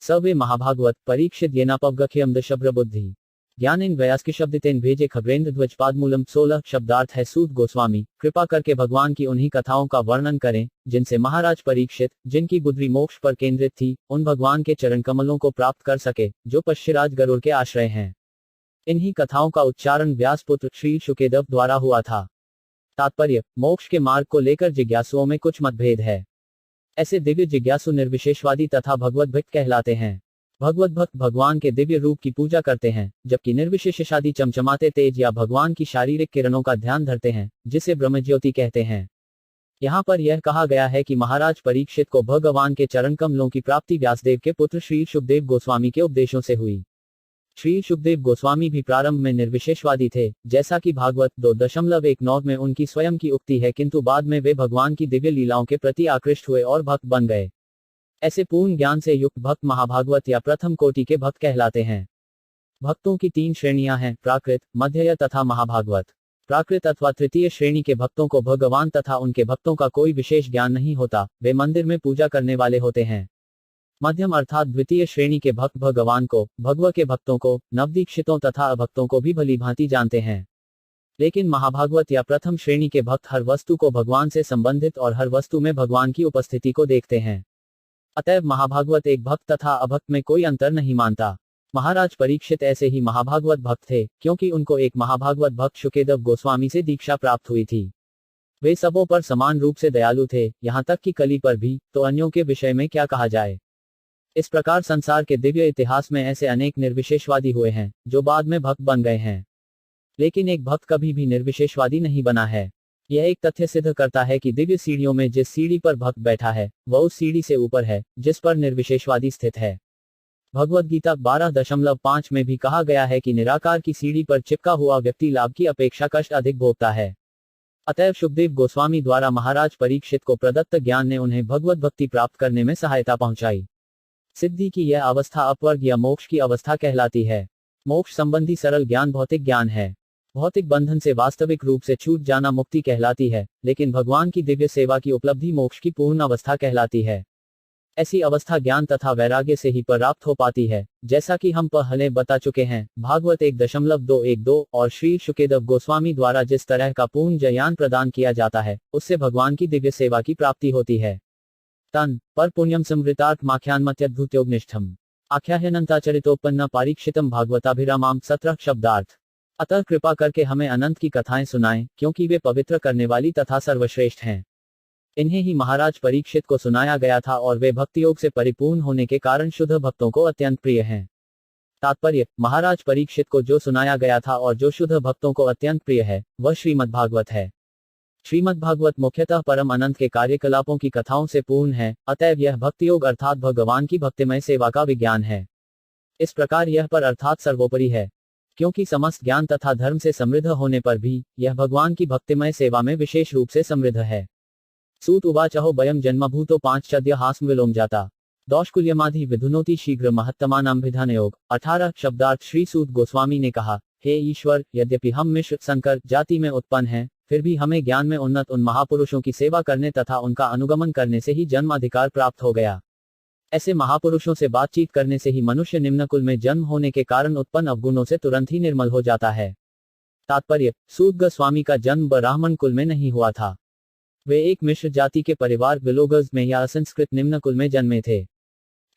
सवे महाभागवत परीक्षित येनापवगख्यम दशब्र बुद्धि ज्ञान इन व्यास के शब्द तेन भेजे खबरेंद्र ध्वज पादमूलम 16 शब्दार्थ है। सूत गोस्वामी, कृपा करके भगवान की उन्हीं कथाओं का वर्णन करें जिनसे महाराज परीक्षित, जिनकी बुद्धि मोक्ष पर केंद्रित थी, उन भगवान के चरण कमलों को प्राप्त कर सके जो पश्चिराज गरुड़ के आश्रय हैं। इन्हीं कथाओं का उच्चारण व्यासपुत्र श्री शुकेदेव द्वारा हुआ था। तात्पर्य: मोक्ष के मार्ग को लेकर जिज्ञासुओं में कुछ मतभेद है। ऐसे दिव्य जिज्ञासु निर्विशेषवादी तथा भगवत भक्त कहलाते हैं। भगवत भक्त भगवान के दिव्य रूप की पूजा करते हैं, जबकि निर्विशेषवादी चमचमाते तेज या भगवान की शारीरिक किरणों का ध्यान धरते हैं, जिसे ब्रह्मज्योति कहते हैं। यहाँ पर यह कहा गया है कि महाराज परीक्षित को भगवान के चरण कमलों की प्राप्ति व्यासदेव के पुत्र श्री शुकदेव गोस्वामी के उपदेशों से हुई। श्री शुकदेव गोस्वामी भी प्रारंभ में निर्विशेषवादी थे, जैसा कि भागवत 2.19 में उनकी स्वयं की उक्ति है, किंतु बाद में वे भगवान की दिव्य लीलाओं के प्रति आकृष्ट हुए और भक्त बन गए। ऐसे पूर्ण ज्ञान से युक्त भक्त महाभागवत या प्रथम कोटि के भक्त कहलाते हैं। भक्तों की 3 श्रेणियां हैं: प्राकृत, मध्यय तथा महाभागवत। प्राकृत अथवा तृतीय श्रेणी के भक्तों को भगवान तथा उनके भक्तों का कोई विशेष ज्ञान नहीं होता, वे मंदिर में पूजा करने वाले होते हैं। मध्यम अर्थात द्वितीय श्रेणी के भक्त भगवान को, भगव के भक्तों को, नवदीक्षितों तथा अभक्तों को भी भली भांति जानते हैं। लेकिन महाभागवत या प्रथम श्रेणी के भक्त हर वस्तु को भगवान से संबंधित और हर वस्तु में भगवान की उपस्थिति को देखते हैं। अतएव महाभागवत एक भक्त तथा अभक्त में कोई अंतर नहीं मानता। महाराज परीक्षित ऐसे ही महाभागवत भक्त थे, क्योंकि उनको एक महाभागवत भक्त शुकेदेव गोस्वामी से दीक्षा प्राप्त हुई थी। वे सबों पर समान रूप से दयालु थे, यहाँ तक कि कली पर भी, तो अन्यों के विषय में क्या कहा जाए। इस प्रकार संसार के दिव्य इतिहास में ऐसे अनेक निर्विशेषवादी हुए हैं, जो बाद में भक्त बन गए हैं। लेकिन एक भक्त कभी भी निर्विशेषवादी नहीं बना है। यह एक तथ्य सिद्ध करता है कि दिव्य सीढ़ियों में जिस सीढ़ी पर भक्त बैठा है, वह उस सीढ़ी से ऊपर है, जिस पर निर्विशेषवादी स्थित है। भगवद गीता 12.5 में भी कहा गया है कि निराकार की सीढ़ी पर चिपका हुआ व्यक्ति लाभ की अपेक्षा कष्ट अधिक भोगता है। अतएव शुकदेव गोस्वामी द्वारा महाराज परीक्षित को प्रदत्त ज्ञान ने उन्हें भगवत भक्ति प्राप्त करने में सहायता पहुंचाई। सिद्धि की यह अवस्था अपवर्ग या मोक्ष की अवस्था कहलाती है। मोक्ष संबंधी सरल ज्ञान भौतिक ज्ञान है। भौतिक बंधन से वास्तविक रूप से छूट जाना मुक्ति कहलाती है, लेकिन भगवान की दिव्य सेवा की उपलब्धि मोक्ष की पूर्ण अवस्था कहलाती है। ऐसी अवस्था ज्ञान तथा वैराग्य से ही प्राप्त हो पाती है, जैसा कि हम पहले बता चुके हैं। भागवत 1.212 और श्री शुकेदेव गोस्वामी द्वारा जिस तरह का पूर्ण ज्ञान प्रदान किया जाता है, उससे भगवान की दिव्य सेवा की प्राप्ति होती है। तन पर पुण्यम समृतार्थ माख्यान्मत्यद्भुत्योगनिष्ठम आख्याह्यनंताचरितोपन्न पारीक्षितम भागवताभिरामाम 17 शब्दार्थ। अतः कृपा करके हमें अनंत की कथाएं सुनाएं, क्योंकि वे पवित्र करने वाली तथा सर्वश्रेष्ठ हैं। इन्हें ही महाराज परीक्षित को सुनाया गया था और वे भक्ति योग से परिपूर्ण होने के कारण शुद्ध भक्तों को अत्यंत प्रिय हैं। तात्पर्य: महाराज परीक्षित को जो सुनाया गया था और जो शुद्ध भक्तों को अत्यंत प्रिय है, वह श्रीमद्भागवत है। श्रीमद्भागवत मुख्यतः परम अनंत के कार्यकलापों की कथाओं से पूर्ण है, अतएव यह भक्ति योग अर्थात भगवान की भक्तिमय सेवा का विज्ञान है। इस प्रकार यह पर अर्थात सर्वोपरि है, क्योंकि समस्त ज्ञान तथा धर्म से समृद्ध होने पर भी यह भगवान की भक्तिमय सेवा में विशेष रूप से समृद्ध है। सूत उवाचहो वयम जन्मभूतो 5 चद्य हास्म विलोम जाता दौष्कुल्यमाधि विधुनोति शीघ्र महत्तमानाम विधानयोग 18 शब्दार्थ। श्री सूत गोस्वामी ने कहा, हे ईश्वर, यद्यपि हम मिश्र संकर जाति में उत्पन्न हैं, फिर भी हमें ज्ञान में उन्नत उन महापुरुषों की सेवा करने तथा उनका अनुगमन करने से ही जन्म अधिकार प्राप्त हो गया। ऐसे महापुरुषों से बातचीत करने से ही मनुष्य निम्न कुल में जन्म होने के कारण उत्पन्न अवगुणों से तुरंत ही निर्मल हो जाता है। तात्पर्य, सूत गोस्वामी का जन्म ब्राह्मण कुल में नहीं हुआ था। वे एक मिश्र जाति के परिवार विलोगज में या असंस्कृत निम्न कुल में जन्मे थे।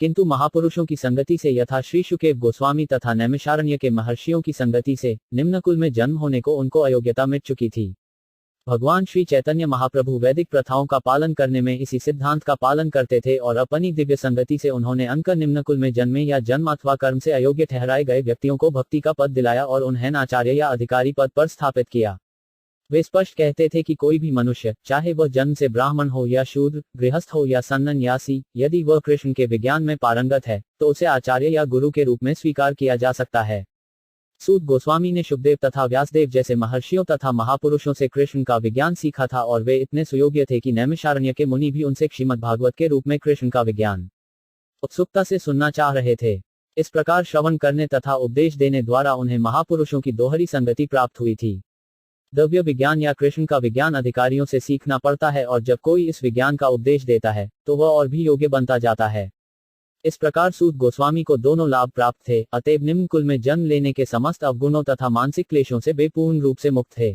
किंतु महापुरुषों की संगति से यथा श्री शुकेव गोस्वामी तथा नैमिषारण्य के महर्षियों की संगति से निम्न कुल में जन्म होने को उनको अयोग्यता मिट चुकी थी। भगवान श्री चैतन्य महाप्रभु वैदिक प्रथाओं का पालन करने में इसी सिद्धांत का पालन करते थे और अपनी दिव्य संगति से उन्होंने अनकर निम्न कुल में जन्मे या जन्म अथवा कर्म से अयोग्य ठहराए गए व्यक्तियों को भक्ति का पद दिलाया और उन्हें आचार्य या अधिकारी पद पर स्थापित किया। वे स्पष्ट कहते थे कि कोई भी मनुष्य, चाहे वह जन्म से ब्राह्मण हो या शूद्र, गृहस्थ हो या सन्न्यासी, यदि वह कृष्ण के विज्ञान में पारंगत है तो उसे आचार्य या गुरु के रूप में स्वीकार किया जा सकता है। सूत गोस्वामी ने शुकदेव तथा व्यासदेव जैसे महर्षियों तथा महापुरुषों से कृष्ण का विज्ञान सीखा था और वे इतने सुयोग्य थे कि नैमिषारण्य के मुनि भी उनसे श्रीमद् भागवत के रूप में कृष्ण का विज्ञान उत्सुकता से सुनना चाह रहे थे। इस प्रकार श्रवण करने तथा उपदेश देने द्वारा उन्हें महापुरुषों की दोहरी संगति प्राप्त हुई थी। दिव्य विज्ञान या कृष्ण का विज्ञान अधिकारियों से सीखना पड़ता है और जब कोई इस विज्ञान का उपदेश देता है तो वह और भी योग्य बनता जाता है। इस प्रकार सूत गोस्वामी को दोनों लाभ प्राप्त थे, अतएव निम्न कुल में जन्म लेने के समस्त अवगुणों तथा मानसिक क्लेशों से वे पूर्ण रूप से मुक्त थे।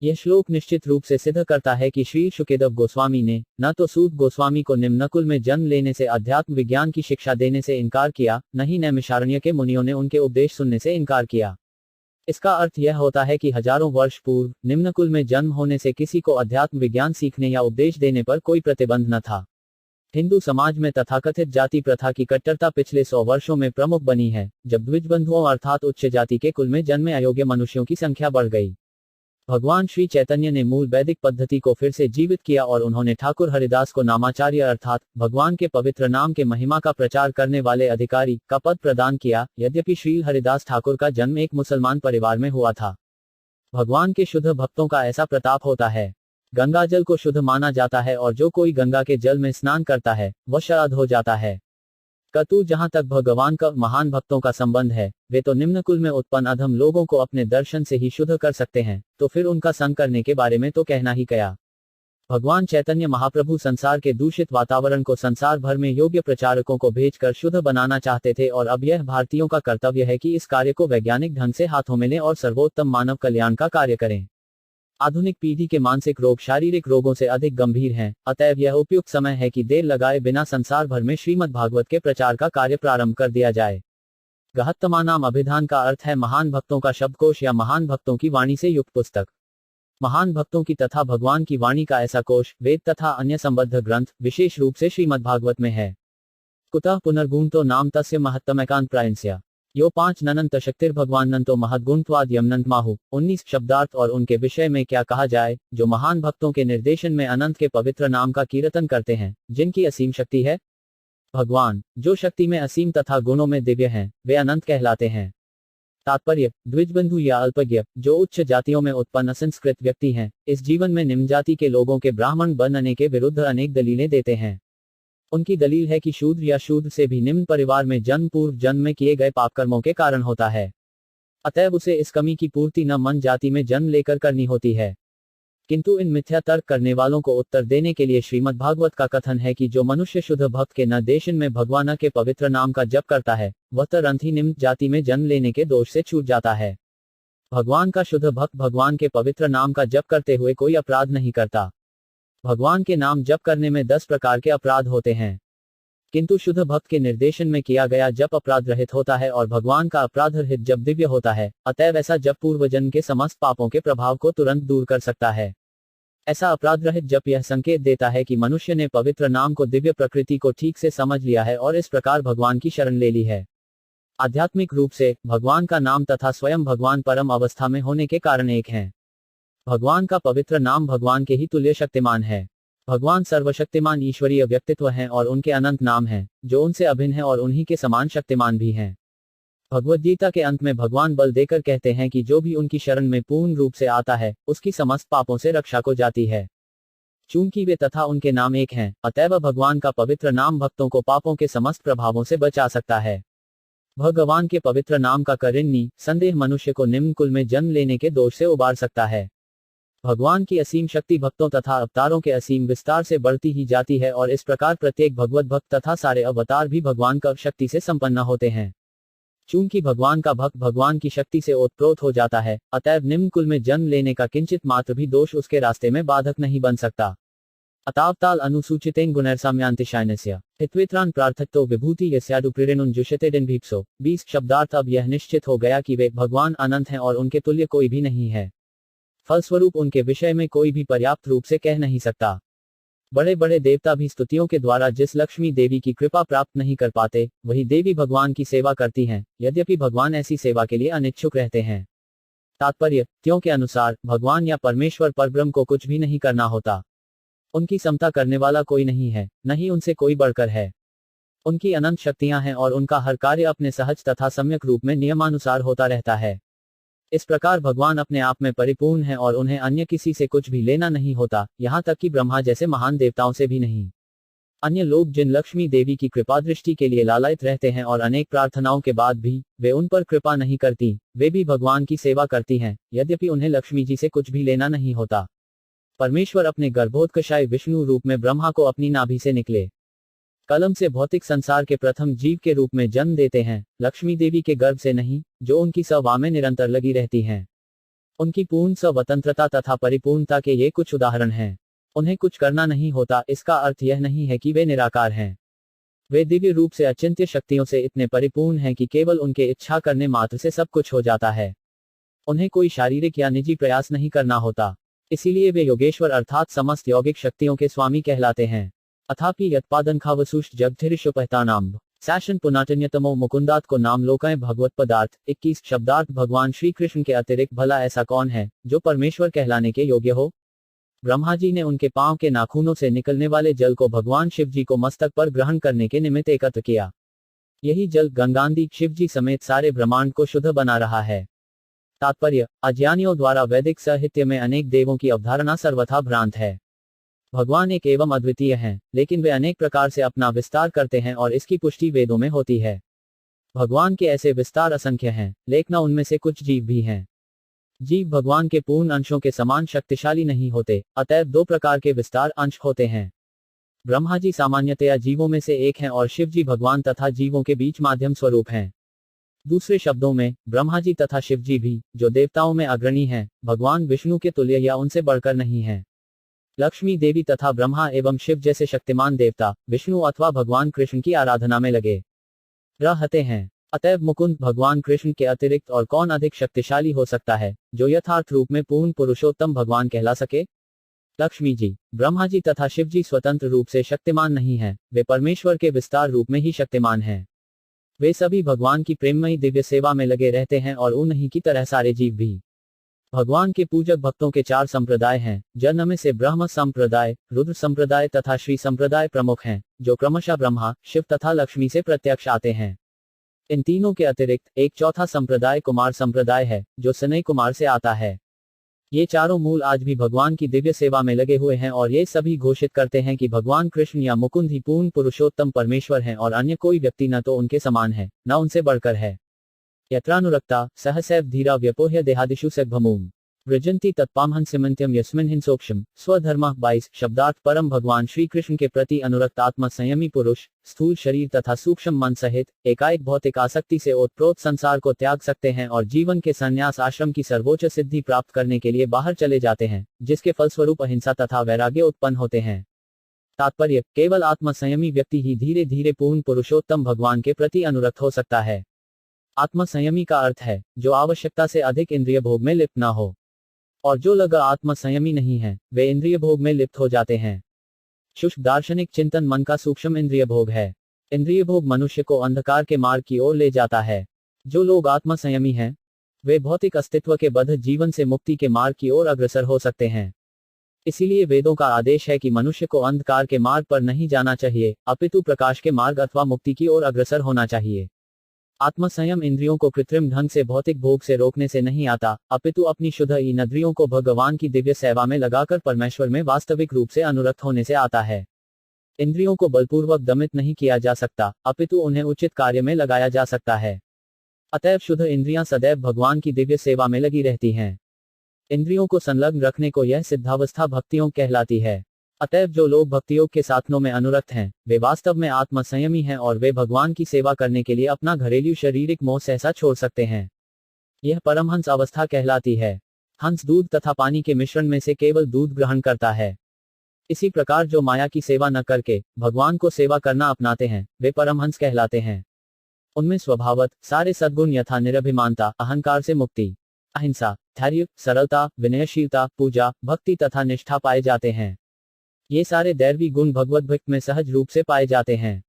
यह श्लोक निश्चित रूप से सिद्ध करता है कि श्री शुकेदेव गोस्वामी ने न तो सूत गोस्वामी को निम्न कुल में जन्म लेने से अध्यात्म विज्ञान की शिक्षा देने से इनकार किया, न ही नैमिषारण्य के मुनियों ने उनके उपदेश सुनने से इनकार किया। इसका अर्थ यह होता है कि हजारों वर्ष पूर्व निम्न कुल में जन्म होने से किसी को अध्यात्म विज्ञान सीखने या उपदेश देने पर कोई प्रतिबंध न था। हिंदू समाज में तथाकथित जाति प्रथा की कट्टरता पिछले 100 वर्षों में प्रमुख बनी है, जब द्विजबंधुओं अर्थात उच्च जाति के कुल में जन्मे अयोग्य मनुष्यों की संख्या बढ़ गई। भगवान श्री चैतन्य ने मूल वैदिक पद्धति को फिर से जीवित किया और उन्होंने ठाकुर हरिदास को नामाचार्य अर्थात भगवान के पवित्र नाम के महिमा का प्रचार करने वाले अधिकारी का पद प्रदान किया। यद्यपि श्री हरिदास ठाकुर का जन्म एक मुसलमान परिवार में हुआ था। भगवान के शुद्ध भक्तों का ऐसा प्रताप होता है। गंगा जल को शुद्ध माना जाता है और जो कोई गंगा के जल में स्नान करता है वह श्राद्ध हो जाता है। कतु जहां तक भगवान का महान भक्तों का संबंध है, वे तो निम्न कुल में उत्पन्न अधम लोगों को अपने दर्शन से ही शुद्ध कर सकते हैं, तो फिर उनका संग करने के बारे में तो कहना ही क्या। भगवान चैतन्य महाप्रभु संसार के दूषित वातावरण को संसार भर में योग्य प्रचारकों को भेजकर शुद्ध बनाना चाहते थे और अब यह भारतीयों का कर्तव्य है कि इस कार्य को वैज्ञानिक ढंग से हाथों में लें और सर्वोत्तम मानव कल्याण का कार्य करें। आधुनिक पीढ़ी के मानसिक रोग शारीरिक रोगों से अधिक गंभीर हैं, अतएव यह उपयुक्त समय है कि देर लगाए बिना संसार भर में श्रीमद् भागवत के प्रचार का कार्य प्रारंभ कर दिया जाए। गहत्तमानाम अभिधान का अर्थ है महान भक्तों का शब्दकोश या महान भक्तों की वाणी से युक्त पुस्तक। महान भक्तों की तथा भगवान की वाणी का ऐसा कोश वेद तथा अन्य संबद्ध ग्रंथ विशेष रूप से श्रीमद् भागवत में है। कुतः पुनर्गुणतो नाम तस्य महत्तमैकांत प्रायंस्य यो 5 ननंत शक्तिर भगवान नंतो महद्गुणत्वाद यमनंत माहु। 19 शब्दार्थ और उनके विषय में क्या कहा जाए। जो महान भक्तों के निर्देशन में अनंत के पवित्र नाम का कीर्तन करते हैं, जिनकी असीम शक्ति है। भगवान जो शक्ति में असीम तथा गुणों में दिव्य हैं, वे अनंत कहलाते हैं। तात्पर्य, द्विजबंधु या अल्पज्ञ जो उच्च जातियों में उत्पन्न असंस्कृत व्यक्ति हैं, इस जीवन में निम्न जाति के लोगों के ब्राह्मण बनने के विरुद्ध अनेक दलीलें देते हैं। उनकी दलील है कि शूद्र या शूद्र से भी निम्न परिवार में जन्म पूर्व जन्म में किए गए पाप कर्मों के कारण होता है, अतएव उसे इस कमी की पूर्ति न मन जाति में जन्म लेकर करनी होती है। किंतु इन मिथ्या तर्क करने वालों को उत्तर देने के लिए श्रीमद् भागवत का कथन है कि जो मनुष्य शुद्ध भक्त के न देशन में भगवान के पवित्र नाम का जप करता है, वह तुरंत ही निम्न जाति में जन्म लेने के दोष से छूट जाता है। भगवान का शुद्ध भक्त भगवान के पवित्र नाम का जप करते हुए कोई अपराध नहीं करता। भगवान के नाम जप करने में 10 प्रकार के अपराध होते हैं, किंतु शुद्ध भक्त के निर्देशन में किया गया जप अपराध रहित होता है और भगवान का अपराध रहित जप दिव्य होता है। अतएव ऐसा जप पूर्व जन्म के समस्त पापों के प्रभाव को तुरंत दूर कर सकता है। ऐसा अपराध रहित जप यह संकेत देता है कि मनुष्य ने पवित्र नाम को दिव्य प्रकृति को ठीक से समझ लिया है और इस प्रकार भगवान की शरण ले ली है। आध्यात्मिक रूप से भगवान का नाम तथा स्वयं भगवान परम अवस्था में होने के कारण एक हैं। भगवान का पवित्र नाम भगवान के ही तुल्य शक्तिमान है। भगवान सर्वशक्तिमान ईश्वरीय व्यक्तित्व हैं और उनके अनंत नाम हैं, जो उनसे अभिन्न है और उन्हीं के समान शक्तिमान भी हैं। भगवद्गीता के अंत में भगवान बल देकर कहते हैं कि जो भी उनकी शरण में पूर्ण रूप से आता है, उसकी समस्त पापों से रक्षा को जाती है। चूंकि वे तथा उनके नाम एक हैं, अतएव भगवान का पवित्र नाम भक्तों को पापों के समस्त प्रभावों से बचा सकता है। भगवान के पवित्र नाम का करिन्नी संदेह मनुष्य को निम्न कुल में जन्म लेने के दोष से उबार सकता है। भगवान की असीम शक्ति भक्तों तथा अवतारों के असीम विस्तार से बढ़ती ही जाती है और इस प्रकार प्रत्येक भगवत भक्त तथा सारे अवतार भी भगवान का शक्ति से संपन्न होते हैं। चूंकि भगवान का भक्त भगवान की शक्ति से ओतप्रोत हो जाता है, अतएव निम्न कुल में जन्म लेने का किंचित मात्र भी दोष उसके रास्ते में बाधक नहीं बन सकता। अतावताल अनुसूचितेन गुणैर्साम्यांतिशायनस्य हित्वेत्रान प्रार्थक्तो विभूति यस्यादु प्रेरणुंजुषतेडेन भीप्सो 20 शब्दार्थ। अब यह निश्चित हो गया कि वे भगवान अनंत हैं और उनके तुल्य कोई भी नहीं है। फलस्वरूप उनके विषय में कोई भी पर्याप्त रूप से कह नहीं सकता। बड़े बड़े देवता भी स्तुतियों के द्वारा जिस लक्ष्मी देवी की कृपा प्राप्त नहीं कर पाते, वही देवी भगवान की सेवा करती हैं, यद्यपि भगवान ऐसी सेवा के लिए अनिच्छुक रहते हैं। तात्पर्य: त्यों के अनुसार भगवान या परमेश्वर परब्रह्म को कुछ भी नहीं करना होता। उनकी समता करने वाला कोई नहीं है, न ही उनसे कोई बढ़कर है। उनकी अनंत शक्तियां हैं और उनका हर कार्य अपने सहज तथा सम्यक रूप में नियमानुसार होता रहता है। इस प्रकार भगवान अपने आप में परिपूर्ण है और उन्हें अन्य किसी से कुछ भी लेना नहीं होता, यहाँ तक कि ब्रह्मा जैसे महान देवताओं से भी नहीं। अन्य लोग जिन लक्ष्मी देवी की कृपा दृष्टि के लिए लालायित रहते हैं और अनेक प्रार्थनाओं के बाद भी वे उन पर कृपा नहीं करती, वे भी भगवान की सेवा करती हैं, यद्यपि उन्हें लक्ष्मी जी से कुछ भी लेना नहीं होता। परमेश्वर अपने गर्भोत्कर्षाय विष्णु रूप में ब्रह्मा को अपनी नाभि से निकले कलम से भौतिक संसार के प्रथम जीव के रूप में जन्म देते हैं, लक्ष्मी देवी के गर्भ से नहीं, जो उनकी सेवा में निरंतर लगी रहती हैं। उनकी पूर्ण स्वतंत्रता तथा परिपूर्णता के ये कुछ उदाहरण हैं। उन्हें कुछ करना नहीं होता, इसका अर्थ यह नहीं है कि वे निराकार हैं। वे दिव्य रूप से अचिंत्य शक्तियों से इतने परिपूर्ण हैं कि केवल उनके इच्छा करने मात्र से सब कुछ हो जाता है। उन्हें कोई शारीरिक या निजी प्रयास नहीं करना होता, इसीलिए वे योगेश्वर अर्थात समस्त यौगिक शक्तियों के स्वामी कहलाते हैं। अथापि यत्पादन खावसुष्ट जगधिरिशुपहतानाम्ब सैशन पुनाटन्यतमो मुकुंदात को नाम लोकाय भगवत पदार्थ। 21 शब्दार्थ भगवान श्री कृष्ण के अतिरिक्त भला ऐसा कौन है जो परमेश्वर कहलाने के योग्य हो? ब्रह्मा जी ने उनके पांव के नाखूनों से निकलने वाले जल को भगवान शिव जी को मस्तक पर ग्रहण करने के निमित्त एकत्र किया। यही जल गंगांदी शिव जी समेत सारे ब्रह्मांड को शुद्ध बना रहा है। तात्पर्य: अज्ञानियों द्वारा वैदिक साहित्य में अनेक देवों की अवधारणा सर्वथा भ्रांत है। भगवान एक एवं अद्वितीय हैं, लेकिन वे अनेक प्रकार से अपना विस्तार करते हैं और इसकी पुष्टि वेदों में होती है। भगवान के ऐसे विस्तार असंख्य हैं, लेकिन उनमें से कुछ जीव भी हैं। जीव भगवान के पूर्ण अंशों के समान शक्तिशाली नहीं होते, अतएव दो प्रकार के विस्तार अंश होते हैं। ब्रह्मा जी सामान्यतया जीवों में से एक हैं और शिव जी भगवान तथा जीवों के बीच माध्यम स्वरूप हैं। दूसरे शब्दों में, ब्रह्मा जी तथा शिव जी भी, जो देवताओं में अग्रणी हैं, भगवान विष्णु के तुल्य या उनसे बढ़कर नहीं हैं। लक्ष्मी देवी तथा ब्रह्मा एवं शिव जैसे शक्तिमान देवता विष्णु अथवा भगवान कृष्ण की आराधना में लगे रहते हैं। अतएव मुकुंद भगवान कृष्ण के अतिरिक्त और कौन अधिक शक्तिशाली हो सकता है, जो यथार्थ रूप में पूर्ण पुरुषोत्तम भगवान कहला सके? लक्ष्मी जी, ब्रह्मा जी तथा शिव जी स्वतंत्र रूप से शक्तिमान नहीं हैं, वे परमेश्वर के विस्तार रूप में ही शक्तिमान हैं। वे सभी भगवान की प्रेममयी दिव्य सेवा में लगे रहते हैं और उन्हीं की तरह सारे जीव भी। भगवान के पूजक भक्तों के 4 संप्रदाय हैं, जिनमें से ब्रह्म संप्रदाय, रुद्र संप्रदाय तथा श्री संप्रदाय प्रमुख हैं, जो क्रमशः ब्रह्मा, शिव तथा लक्ष्मी से प्रत्यक्ष आते हैं। इन तीनों के अतिरिक्त एक चौथा संप्रदाय कुमार संप्रदाय है, जो सनई कुमार से आता है। ये चारों मूल आज भी भगवान की दिव्य सेवा में लगे हुए हैं और ये सभी घोषित करते हैं कि भगवान कृष्ण या मुकुंद ही पूर्ण पुरुषोत्तम परमेश्वर हैं और अन्य कोई व्यक्ति न तो उनके समान है, न उनसे बढ़कर है। यत्रानुरक्ता सहसैव धीरा व्यपोह्य देहादिषु सद्भमूम वृजंती तत्पामहन सिमंत्यम यस्मिन् हिंसोक्षम स्वधर्मः। 22 शब्दार्थ परम भगवान श्री कृष्ण के प्रति अनुरक्त आत्मा संयमी पुरुष स्थूल शरीर तथा सूक्ष्म मन सहित एकाएक भौतिक आसक्ति से ओतप्रोत संसार को त्याग सकते हैं और जीवन के संन्यास आश्रम की सर्वोच्च सिद्धि प्राप्त करने के लिए बाहर चले जाते हैं, जिसके फलस्वरूप अहिंसा तथा वैराग्य उत्पन्न होते हैं। तात्पर्य: केवल आत्मा संयमी व्यक्ति ही धीरे धीरे पूर्ण पुरुषोत्तम भगवान के प्रति अनुरक्त हो सकता है। आत्मा संयमी का अर्थ है जो आवश्यकता से अधिक इंद्रिय भोग में लिप्त न हो, और जो लोग आत्मा संयमी नहीं है, वे इंद्रिय भोग में लिप्त हो जाते हैं। शुष्क दार्शनिक चिंतन मन का सूक्ष्म इंद्रिय भोग है। इंद्रिय भोग मनुष्य को अंधकार के मार्ग की ओर ले जाता है। जो लोग आत्मा संयमी हैं, वे भौतिक अस्तित्व के बद्ध जीवन से मुक्ति के मार्ग की ओर अग्रसर हो सकते हैं। इसीलिए वेदों का आदेश है कि मनुष्य को अंधकार के मार्ग पर नहीं जाना चाहिए, अपितु प्रकाश के मार्ग अथवा मुक्ति की ओर अग्रसर होना चाहिए। आत्मसंयम इंद्रियों को कृत्रिम ढंग से भौतिक भोग से रोकने से नहीं आता, अपितु अपनी शुद्ध इंद्रियों को भगवान की दिव्य सेवा में लगाकर परमेश्वर में वास्तविक रूप से अनुरक्त होने से आता है। इंद्रियों को बलपूर्वक दमित नहीं किया जा सकता, अपितु उन्हें उचित कार्य में लगाया जा सकता है। अतएव शुद्ध इंद्रियां सदैव भगवान की दिव्य सेवा में लगी रहती हैं। इंद्रियों को संलग्न रखने को यह सिद्धावस्था भक्तियों कहलाती है। अतएव जो लोग भक्तियोग के साधनों में अनुरक्त हैं, वे वास्तव में आत्म संयमी हैं और वे भगवान की सेवा करने के लिए अपना घरेलू शारीरिक मोह सहसा छोड़ सकते हैं। यह परमहंस अवस्था कहलाती है। हंस दूध तथा पानी के मिश्रण में से केवल दूध ग्रहण करता है। इसी प्रकार जो माया की सेवा न करके भगवान को सेवा करना अपनाते हैं, वे परमहंस कहलाते हैं। उनमें स्वभावत सारे सद्गुण यथा निरभिमानता, अहंकार से मुक्ति, अहिंसा, धैर्य, सरलता, विनयशीलता, पूजा, भक्ति तथा निष्ठा पाए जाते हैं। ये सारे दैवी गुण भगवत भक्त में सहज रूप से पाए जाते हैं।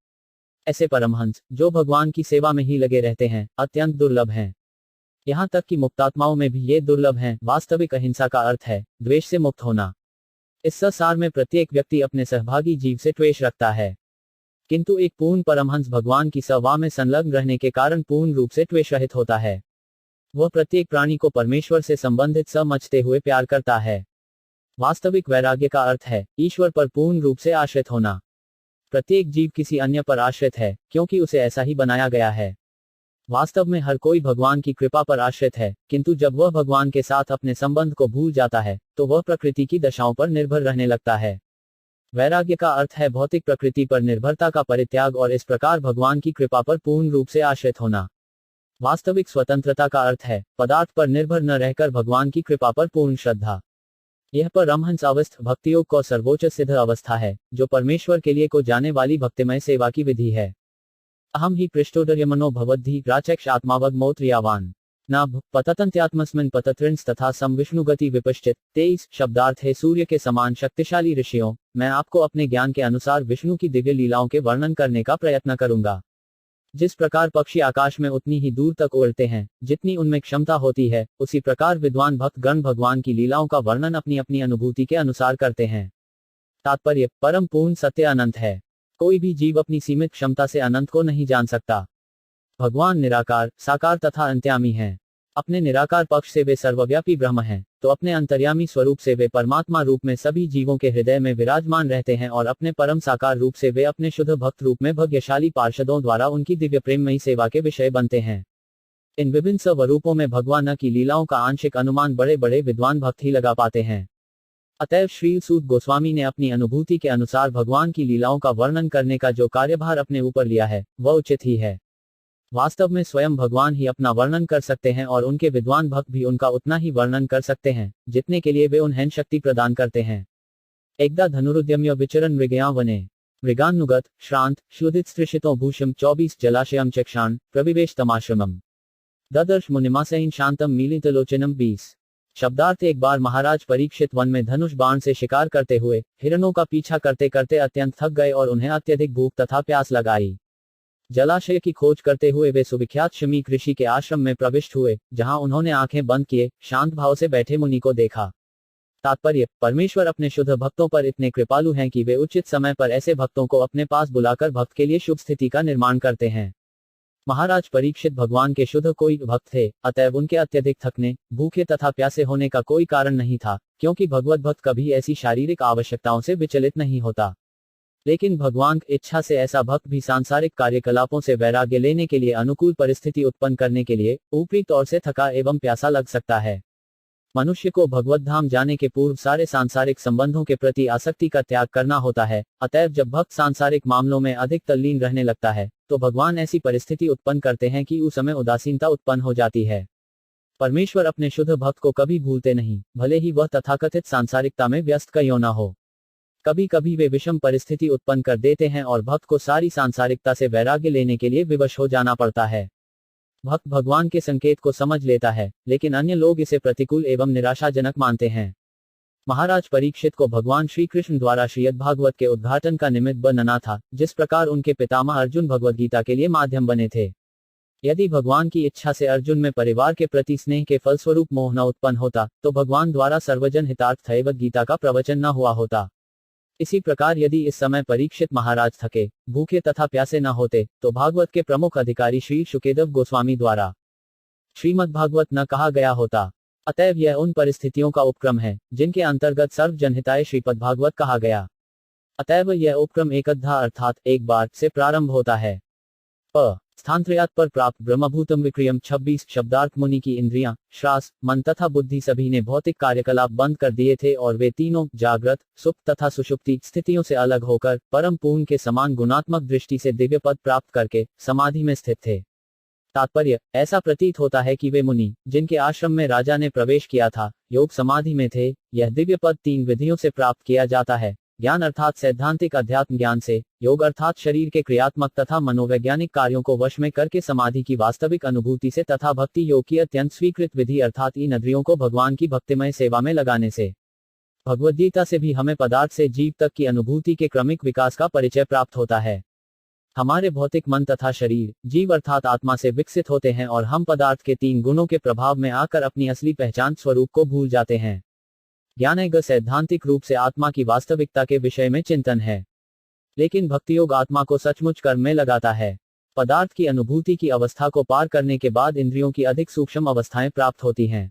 ऐसे परमहंस जो भगवान की सेवा में ही लगे रहते हैं, अत्यंत दुर्लभ हैं। यहाँ तक कि मुक्तात्माओं में भी ये दुर्लभ हैं। वास्तविक अहिंसा का अर्थ है द्वेष से मुक्त होना। इस संसार में प्रत्येक व्यक्ति अपने सहभागी जीव से द्वेष रखता है, किंतु एक पूर्ण परमहंस भगवान की सेवा में संलग्न रहने के कारण पूर्ण रूप से द्वेष रहित होता है। वह प्रत्येक प्राणी को परमेश्वर से संबंधित समझते हुए प्यार करता है। वास्तविक वैराग्य का अर्थ है ईश्वर पर पूर्ण रूप से आश्रित होना। प्रत्येक जीव किसी अन्य पर आश्रित है, क्योंकि उसे ऐसा ही बनाया गया है। वास्तव में हर कोई भगवान की कृपा पर आश्रित है, किंतु जब वह भगवान के साथ अपने संबंध को भूल जाता है, तो वह प्रकृति की दशाओं पर निर्भर रहने लगता है। वैराग्य का अर्थ है भौतिक प्रकृति पर निर्भरता का परित्याग और इस प्रकार भगवान की कृपा पर पूर्ण रूप से आश्रित होना। वास्तविक स्वतंत्रता का अर्थ है पदार्थ पर निर्भर न रहकर भगवान की कृपा पर पूर्ण श्रद्धा। यह परमहंस अवस्था भक्तियोग को सर्वोच्च सिद्ध अवस्था है, जो परमेश्वर के लिए को जाने वाली भक्तिमय सेवा की विधि है। अहम ही पृष्ठोदर्यमनो भवद्धि राचक्ष आत्मावगमोत्रियावान न पततंत्यात्मस्मिन् पतत्रिंस तथा संविष्णुगति विपश्चित। 23 शब्दार्थ है सूर्य के समान शक्तिशाली ऋषियों, मैं आपको अपने ज्ञान के अनुसार विष्णु की दिव्य लीलाओं के वर्णन करने का प्रयत्न करूंगा। जिस प्रकार पक्षी आकाश में उतनी ही दूर तक उड़ते हैं जितनी उनमें क्षमता होती है, उसी प्रकार विद्वान भक्त गण भगवान की लीलाओं का वर्णन अपनी अपनी अनुभूति के अनुसार करते हैं। तात्पर्य परम पूर्ण सत्य अनंत है। कोई भी जीव अपनी सीमित क्षमता से अनंत को नहीं जान सकता। भगवान निराकार, साकार तथा अंत्यामी हैं। अपने निराकार पक्ष से वे सर्वव्यापी ब्रह्म हैं, तो अपने अंतर्यामी स्वरूप से वे परमात्मा रूप में सभी जीवों के हृदय में विराजमान रहते हैं और अपने परम साकार रूप से वे अपने शुद्ध भक्त रूप में भाग्यशाली पार्षदों द्वारा उनकी दिव्य प्रेममयी सेवा के विषय बनते हैं। इन विभिन्न स्वरूपों में भगवान की लीलाओं का आंशिक अनुमान बड़े बड़े विद्वान भक्त ही लगा पाते हैं। अतएव श्री सूत गोस्वामी ने अपनी अनुभूति के अनुसार भगवान की लीलाओं का वर्णन करने का जो कार्यभार अपने ऊपर लिया है, वह उचित ही है। वास्तव में स्वयं भगवान ही अपना वर्णन कर सकते हैं और उनके विद्वान भक्त भी उनका उतना ही वर्णन कर सकते हैं जितने के लिए वे उन्हें शक्ति प्रदान करते हैं। एकदा धनुरुद्यम्य विचरण मृगया वने मृगानुगत श्रांत शुद्धित स्त्रिषितो भूषम 24 जलाशयम चक्षाण प्रविवेश तमाश्रमम ददर्श मुनिमासैन शांतम मीलितलोचनम 20 शब्दार्थ एक बार महाराज परीक्षित वन में धनुष बाण से शिकार करते हुए हिरणों का पीछा करते करते अत्यंत थक गए और उन्हें अत्यधिक भूख तथा प्यास लगाई। जलाशय की खोज करते हुए वे सुविख्यात शमीक ऋषि के आश्रम में प्रविष्ट हुए, जहां उन्होंने आंखें बंद किए शांत भाव से बैठे मुनि को देखा। तात्पर्य परमेश्वर अपने शुद्ध भक्तों पर इतने कृपालु हैं कि वे उचित समय पर ऐसे भक्तों को अपने पास बुलाकर भक्त के लिए शुभ स्थिति का निर्माण करते हैं। महाराज परीक्षित भगवान के शुद्ध कोई भक्त थे, अतएव उनके अत्यधिक थकने, भूखे तथा प्यासे होने का कोई कारण नहीं था, क्योंकि भगवत भक्त कभी ऐसी शारीरिक आवश्यकताओं से विचलित नहीं होता। लेकिन भगवान की इच्छा से ऐसा भक्त भी सांसारिक कार्यकलापों से वैराग्य लेने के लिए अनुकूल परिस्थिति उत्पन्न करने के लिए ऊपरी तौर से थका एवं प्यासा लग सकता है। मनुष्य को भगवत धाम जाने के पूर्व सारे सांसारिक संबंधों के प्रति आसक्ति का त्याग करना होता है। अतएव जब भक्त सांसारिक मामलों में अधिक तल्लीन रहने लगता है, तो भगवान ऐसी परिस्थिति उत्पन्न करते हैं कि उस समय उदासीनता उत्पन्न हो जाती है। परमेश्वर अपने शुद्ध भक्त को कभी भूलते नहीं, भले ही वह तथाकथित सांसारिकता में व्यस्त क्यों न हो। कभी कभी वे विषम परिस्थिति उत्पन्न कर देते हैं और भक्त को सारी सांसारिकता से वैराग्य लेने के लिए विवश हो जाना पड़ता है। भक्त भगवान के संकेत को समझ लेता है, लेकिन अन्य लोग इसे प्रतिकूल एवं निराशाजनक मानते हैं। महाराज परीक्षित को भगवान श्री कृष्ण द्वारा श्रीमद् भागवत के उद्घाटन का निमित्त बनना था, जिस प्रकार उनके पितामह अर्जुन भगवद गीता के लिए माध्यम बने थे। यदि भगवान की इच्छा से अर्जुन में परिवार के प्रति स्नेह के फलस्वरूप मोह न उत्पन्न होता, तो भगवान द्वारा सर्वजन हितार्थ भगवद गीता का प्रवचन न हुआ होता। इसी प्रकार यदि इस समय परीक्षित महाराज थके, भूखे तथा प्यासे न होते, तो भागवत के प्रमुख अधिकारी श्री शुकेदेव गोस्वामी द्वारा श्रीमद् भागवत न कहा गया होता। अतएव यह उन परिस्थितियों का उपक्रम है जिनके अंतर्गत सर्वजनहिताय श्रीपद भागवत कहा गया। अतएव यह उपक्रम एकधा अर्थात एक बार से प्रारंभ होता है। स्थानत्रयात पर प्राप्त ब्रह्मभूतम विक्रियम 26 शब्दार्थ मुनि की इंद्रियां, श्वास, मन तथा बुद्धि सभी ने भौतिक कार्यकलाप बंद कर दिए थे और वे तीनों जागृत, सुप्त तथा सुषुप्ति स्थितियों से अलग होकर परम पूर्ण के समान गुणात्मक दृष्टि से दिव्य पद प्राप्त करके समाधि में स्थित थे। तात्पर्य, ऐसा प्रतीत होता है कि वे मुनि, जिनके आश्रम में राजा ने प्रवेश किया था, योग समाधि में थे। यह दिव्य पद 3 विधियों से प्राप्त किया जाता है: ज्ञान अर्थात सैद्धांतिक अध्यात्म ज्ञान से, योग अर्थात शरीर के क्रियात्मक तथा मनोवैज्ञानिक कार्यों को वश में करके समाधि की वास्तविक अनुभूति से, तथा भक्ति योग की अत्यंत स्वीकृत विधि अर्थात इन इंद्रियों को भगवान की भक्तिमय सेवा में लगाने से। भगवद्गीता से भी हमें पदार्थ से जीव तक की अनुभूति के क्रमिक विकास का परिचय प्राप्त होता है। हमारे भौतिक मन तथा शरीर, जीव अर्थात आत्मा से विकसित होते हैं और हम पदार्थ के 3 गुणों के प्रभाव में आकर अपनी असली पहचान स्वरूप को भूल जाते हैं। ज्ञानयोग सैद्धांतिक रूप से आत्मा की वास्तविकता के विषय में चिंतन है, लेकिन भक्तियोग आत्मा को सचमुच कर्म में लगाता है। पदार्थ की अनुभूति की अवस्था को पार करने के बाद इंद्रियों की अधिक सूक्ष्म अवस्थाएं प्राप्त होती हैं।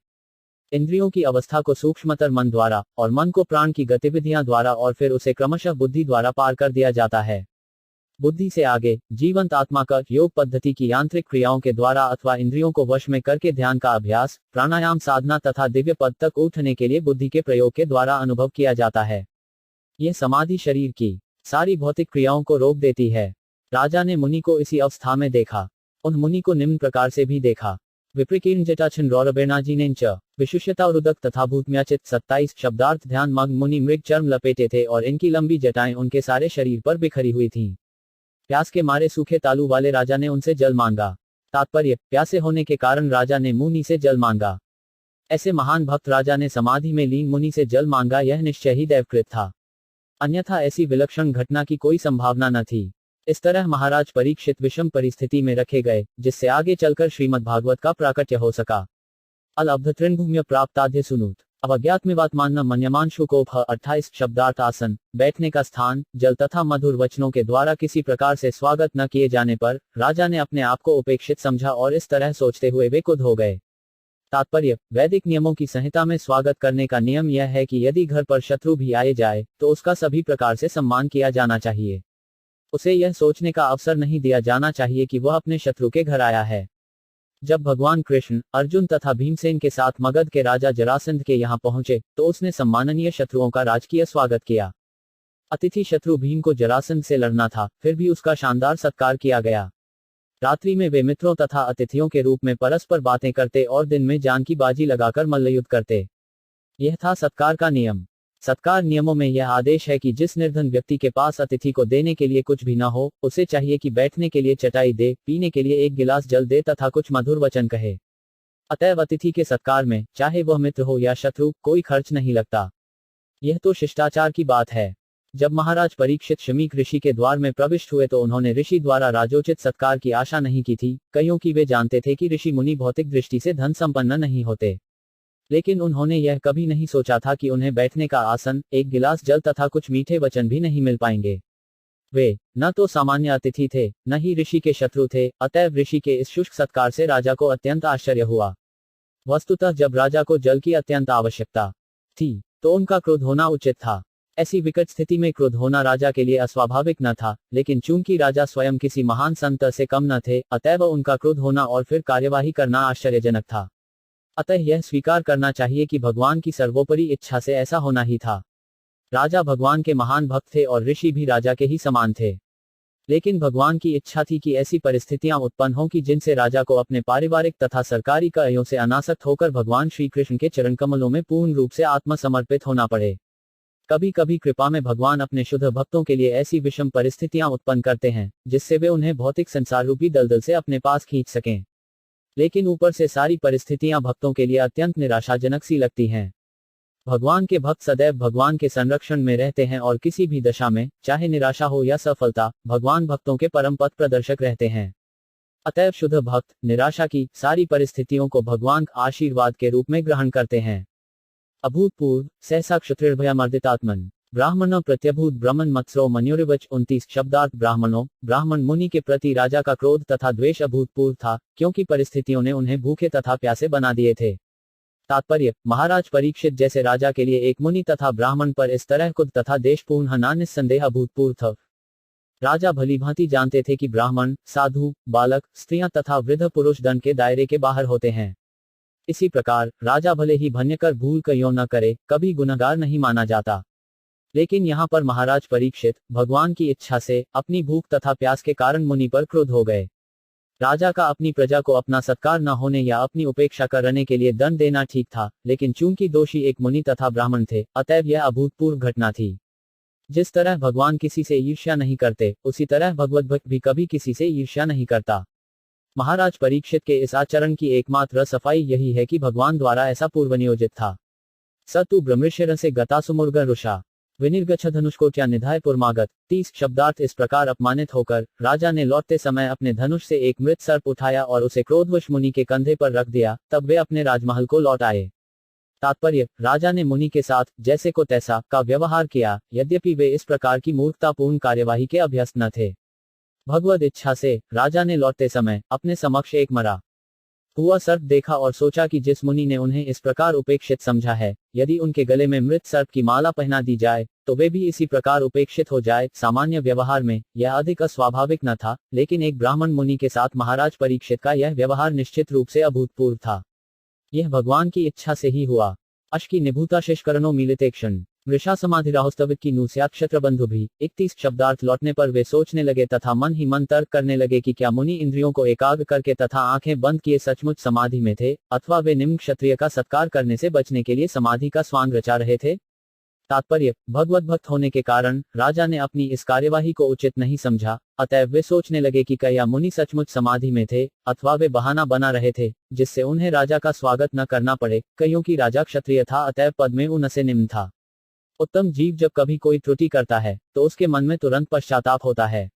इंद्रियों की अवस्था को सूक्ष्मतर मन द्वारा, और मन को प्राण की गतिविधियां द्वारा, और फिर उसे क्रमशः बुद्धि द्वारा पार कर दिया जाता है। बुद्धि से आगे जीवंत आत्मा का योग पद्धति की यांत्रिक क्रियाओं के द्वारा अथवा इंद्रियों को वश में करके ध्यान का अभ्यास, प्राणायाम साधना तथा दिव्य पद तक उठने के लिए बुद्धि के प्रयोग के द्वारा अनुभव किया जाता है। यह समाधि शरीर की सारी भौतिक क्रियाओं को रोक देती है। राजा ने मुनि को इसी अवस्था में देखा। उन मुनि को निम्न प्रकार से भी देखा: विप्रकीर्ण जटाछन रौरबेणाजीनेंच विशुष्यता उदक तथा भूतम्याचित 27 शब्दार्थ ध्यान मग्न मुनि मृग चर्म लपेटे थे और इनकी लंबी जटाएं उनके सारे शरीर पर बिखरी हुई थीं। प्यास के मारे सूखे तालू वाले राजा ने उनसे जल मांगा। तात्पर्य, प्यासे होने के कारण राजा ने मुनि से जल मांगा। ऐसे महान भक्त राजा ने समाधि में लीन मुनि से जल मांगा, यह निश्चय ही दैवकृत था, अन्यथा ऐसी विलक्षण घटना की कोई संभावना न थी। इस तरह महाराज परीक्षित विषम परिस्थिति में रखे गए, जिससे आगे चलकर श्रीमद् भागवत का प्राकट्य हो सका। अलब्ध तृणभूम्य प्राप्ताद्य सुनूत अवज्ञात्मिवात्मान मन्यमान शुकोप 28 शब्दार्थ आसन, बैठने का स्थान, जल तथा मधुर वचनों के द्वारा किसी प्रकार से स्वागत न किए जाने पर राजा ने अपने आप को उपेक्षित समझा और इस तरह सोचते हुए वे कुध हो गए। तात्पर्य, वैदिक नियमों की संहिता में स्वागत करने का नियम यह है कि यदि घर पर शत्रु भी आए जाए तो उसका सभी प्रकार से सम्मान किया जाना चाहिए। उसे यह सोचने का अवसर नहीं दिया जाना चाहिए कि वह अपने शत्रु के घर आया है। जब भगवान कृष्ण, अर्जुन तथा भीमसेन के साथ मगध के राजा जरासंध के यहाँ पहुंचे तो उसने सम्माननीय शत्रुओं का राजकीय स्वागत किया। अतिथि शत्रु भीम को जरासंध से लड़ना था, फिर भी उसका शानदार सत्कार किया गया। रात्रि में वे मित्रों तथा अतिथियों के रूप में परस्पर बातें करते और दिन में जान की बाजी लगाकर मल्लयुद्ध करते। यह था सत्कार का नियम। सत्कार नियमों में यह आदेश है कि जिस निर्धन व्यक्ति के पास अतिथि को देने के लिए कुछ भी न हो, उसे चाहिए कि बैठने के लिए चटाई दे, पीने के लिए एक गिलास जल दे तथा कुछ मधुर वचन कहे। अतएव अतिथि के सत्कार में, चाहे वह मित्र हो या शत्रु, कोई खर्च नहीं लगता। यह तो शिष्टाचार की बात है। जब महाराज परीक्षित शमीक ऋषि के द्वार में प्रविष्ट हुए तो उन्होंने ऋषि द्वारा राजोचित सत्कार की आशा नहीं की थी, क्योंकि वे जानते थे कि ऋषि मुनि भौतिक दृष्टि से धन संपन्न नहीं होते। लेकिन उन्होंने यह कभी नहीं सोचा था कि उन्हें बैठने का आसन, एक गिलास जल तथा कुछ मीठे वचन भी नहीं मिल पाएंगे। वे न तो सामान्य अतिथि थे, न ही ऋषि के शत्रु थे। अतएव ऋषि के इस शुष्क सत्कार से राजा को अत्यंत आश्चर्य हुआ। वस्तुतः जब राजा को जल की अत्यंत आवश्यकता थी तो उनका क्रोध होना उचित था। ऐसी विकट स्थिति में क्रोध होना राजा के लिए अस्वाभाविक न था, लेकिन चूंकि राजा स्वयं किसी महान संत से कम न थे, अतएव उनका क्रोध होना और फिर कार्यवाही करना आश्चर्यजनक था। अतः यह स्वीकार करना चाहिए कि भगवान की सर्वोपरि इच्छा से ऐसा होना ही था। राजा भगवान के महान भक्त थे और ऋषि भी राजा के ही समान थे। लेकिन भगवान की इच्छा थी कि ऐसी परिस्थितियां उत्पन्न हों कि जिनसे राजा को अपने पारिवारिक तथा सरकारी कार्यों से अनासक्त होकर भगवान श्री कृष्ण के चरण कमलों में पूर्ण रूप से आत्मसमर्पित होना पड़े। कभी कभी कृपा में भगवान अपने शुद्ध भक्तों के लिए ऐसी विषम परिस्थितियां उत्पन्न करते हैं जिससे वे उन्हें भौतिक संसार रूपी दलदल से अपने पास खींच सकें। लेकिन ऊपर से सारी परिस्थितियां भक्तों के लिए अत्यंत निराशाजनक सी लगती हैं। भगवान के भक्त सदैव भगवान के संरक्षण में रहते हैं और किसी भी दशा में, चाहे निराशा हो या सफलता, भगवान भक्तों के परम पथ प्रदर्शक रहते हैं। अतएव शुद्ध भक्त निराशा की सारी परिस्थितियों को भगवान का आशीर्वाद के रूप में ग्रहण करते हैं। अभूतपूर्व सहसा क्षत्रिर्भयामर्दितात्मन ब्राह्मणों प्रत्यभूत ब्रह्मन मत्सरो मन्युरिवच 29 शब्दार्थ ब्राह्मण मुनि के प्रति राजा का क्रोध तथा द्वेष अभूतपूर्व था, क्योंकि परिस्थितियों ने उन्हें भूखे तथा प्यासे बना दिए थे। तात्पर्य, महाराज परीक्षित जैसे राजा के लिए एक मुनि तथा ब्राह्मण पर इस तरह क्रोध तथा देशपूर्ण होना निस्संदेह अभूतपूर्व था। राजा भलीभांति जानते थे कि ब्राह्मण, साधु, बालक, स्त्रियां तथा वृद्ध पुरुष दंड के दायरे के बाहर होते हैं। इसी प्रकार राजा भले ही भन्यकर भूल क्यों न करे, कभी गुनहगार नहीं माना जाता। लेकिन यहाँ पर महाराज परीक्षित भगवान की इच्छा से अपनी भूख तथा प्यास के कारण मुनि पर क्रुद्ध हो गए। राजा का अपनी प्रजा को अपना सत्कार न होने या अपनी उपेक्षा करने के लिए दंड देना ठीक था, लेकिन चूंकि दोषी एक मुनि तथा ब्राह्मण थे, अतएव यह अभूतपूर्व घटना थी। जिस तरह भगवान किसी से ईर्ष्या नहीं करते, उसी तरह भगवत भक्त भी कभी किसी से ईर्ष्या नहीं करता। महाराज परीक्षित के इस आचरण की एकमात्र सफाई यही है कि भगवान द्वारा ऐसा पूर्व नियोजित था। स तु ब्रह्मेश्वर से गतासुमुर्ग रुषा विनिर्गच्छ धनुष्कोट्या निधाय पुरमागत। 30 शब्दार्थ इस प्रकार अपमानित होकर राजा ने लौटते समय अपने धनुष से एक मृत सर्प उठाया और उसे क्रोधवश मुनि के कंधे पर रख दिया, तब वे अपने राजमहल को लौट आए। तात्पर्य, राजा ने मुनि के साथ जैसे को तैसा का व्यवहार किया, यद्यपि वे इस प्रकार की मूर्खतापूर्ण कार्यवाही के अभ्यस्त न थे। भगवद इच्छा से राजा ने लौटते समय अपने समक्ष एक मरा हुआ सर्प देखा और सोचा कि जिस मुनि ने उन्हें इस प्रकार उपेक्षित समझा है, यदि उनके गले में मृत सर्प की माला पहना दी जाए तो वे भी इसी प्रकार उपेक्षित हो जाए। सामान्य व्यवहार में यह अधिक अस्वाभाविक न था, लेकिन एक ब्राह्मण मुनि के साथ महाराज परीक्षित का यह व्यवहार निश्चित रूप से अभूतपूर्व था। यह भगवान की इच्छा से ही हुआ। अश्की निभूता शेषकरणों मिलितेक्षण वृषा समाधि राहुस्तवित की नुस्यात क्षत्रबंधु भी। 31 शब्दार्थ लौटने पर वे सोचने लगे तथा मन ही मन तर्क करने लगे कि क्या मुनि इंद्रियों को एकाग्र करके तथा आंखें बंद किए सचमुच समाधि में थे, अथवा वे निम्न क्षत्रिय का सत्कार करने से बचने के लिए समाधि का स्वांग रचा रहे थे। तात्पर्य, भगवत भक्त होने के कारण राजा ने अपनी इस कार्यवाही को उचित नहीं समझा, अतएव वे सोचने लगे कि क्या मुनि सचमुच समाधि में थे, अथवा वे बहाना बना रहे थे जिससे उन्हें राजा का स्वागत न करना पड़े। क्योंकि राजा क्षत्रिय था, अतएव पद में उनसे निम्न था। उत्तम जीव जब कभी कोई त्रुटि करता है तो उसके मन में तुरंत पश्चाताप होता है।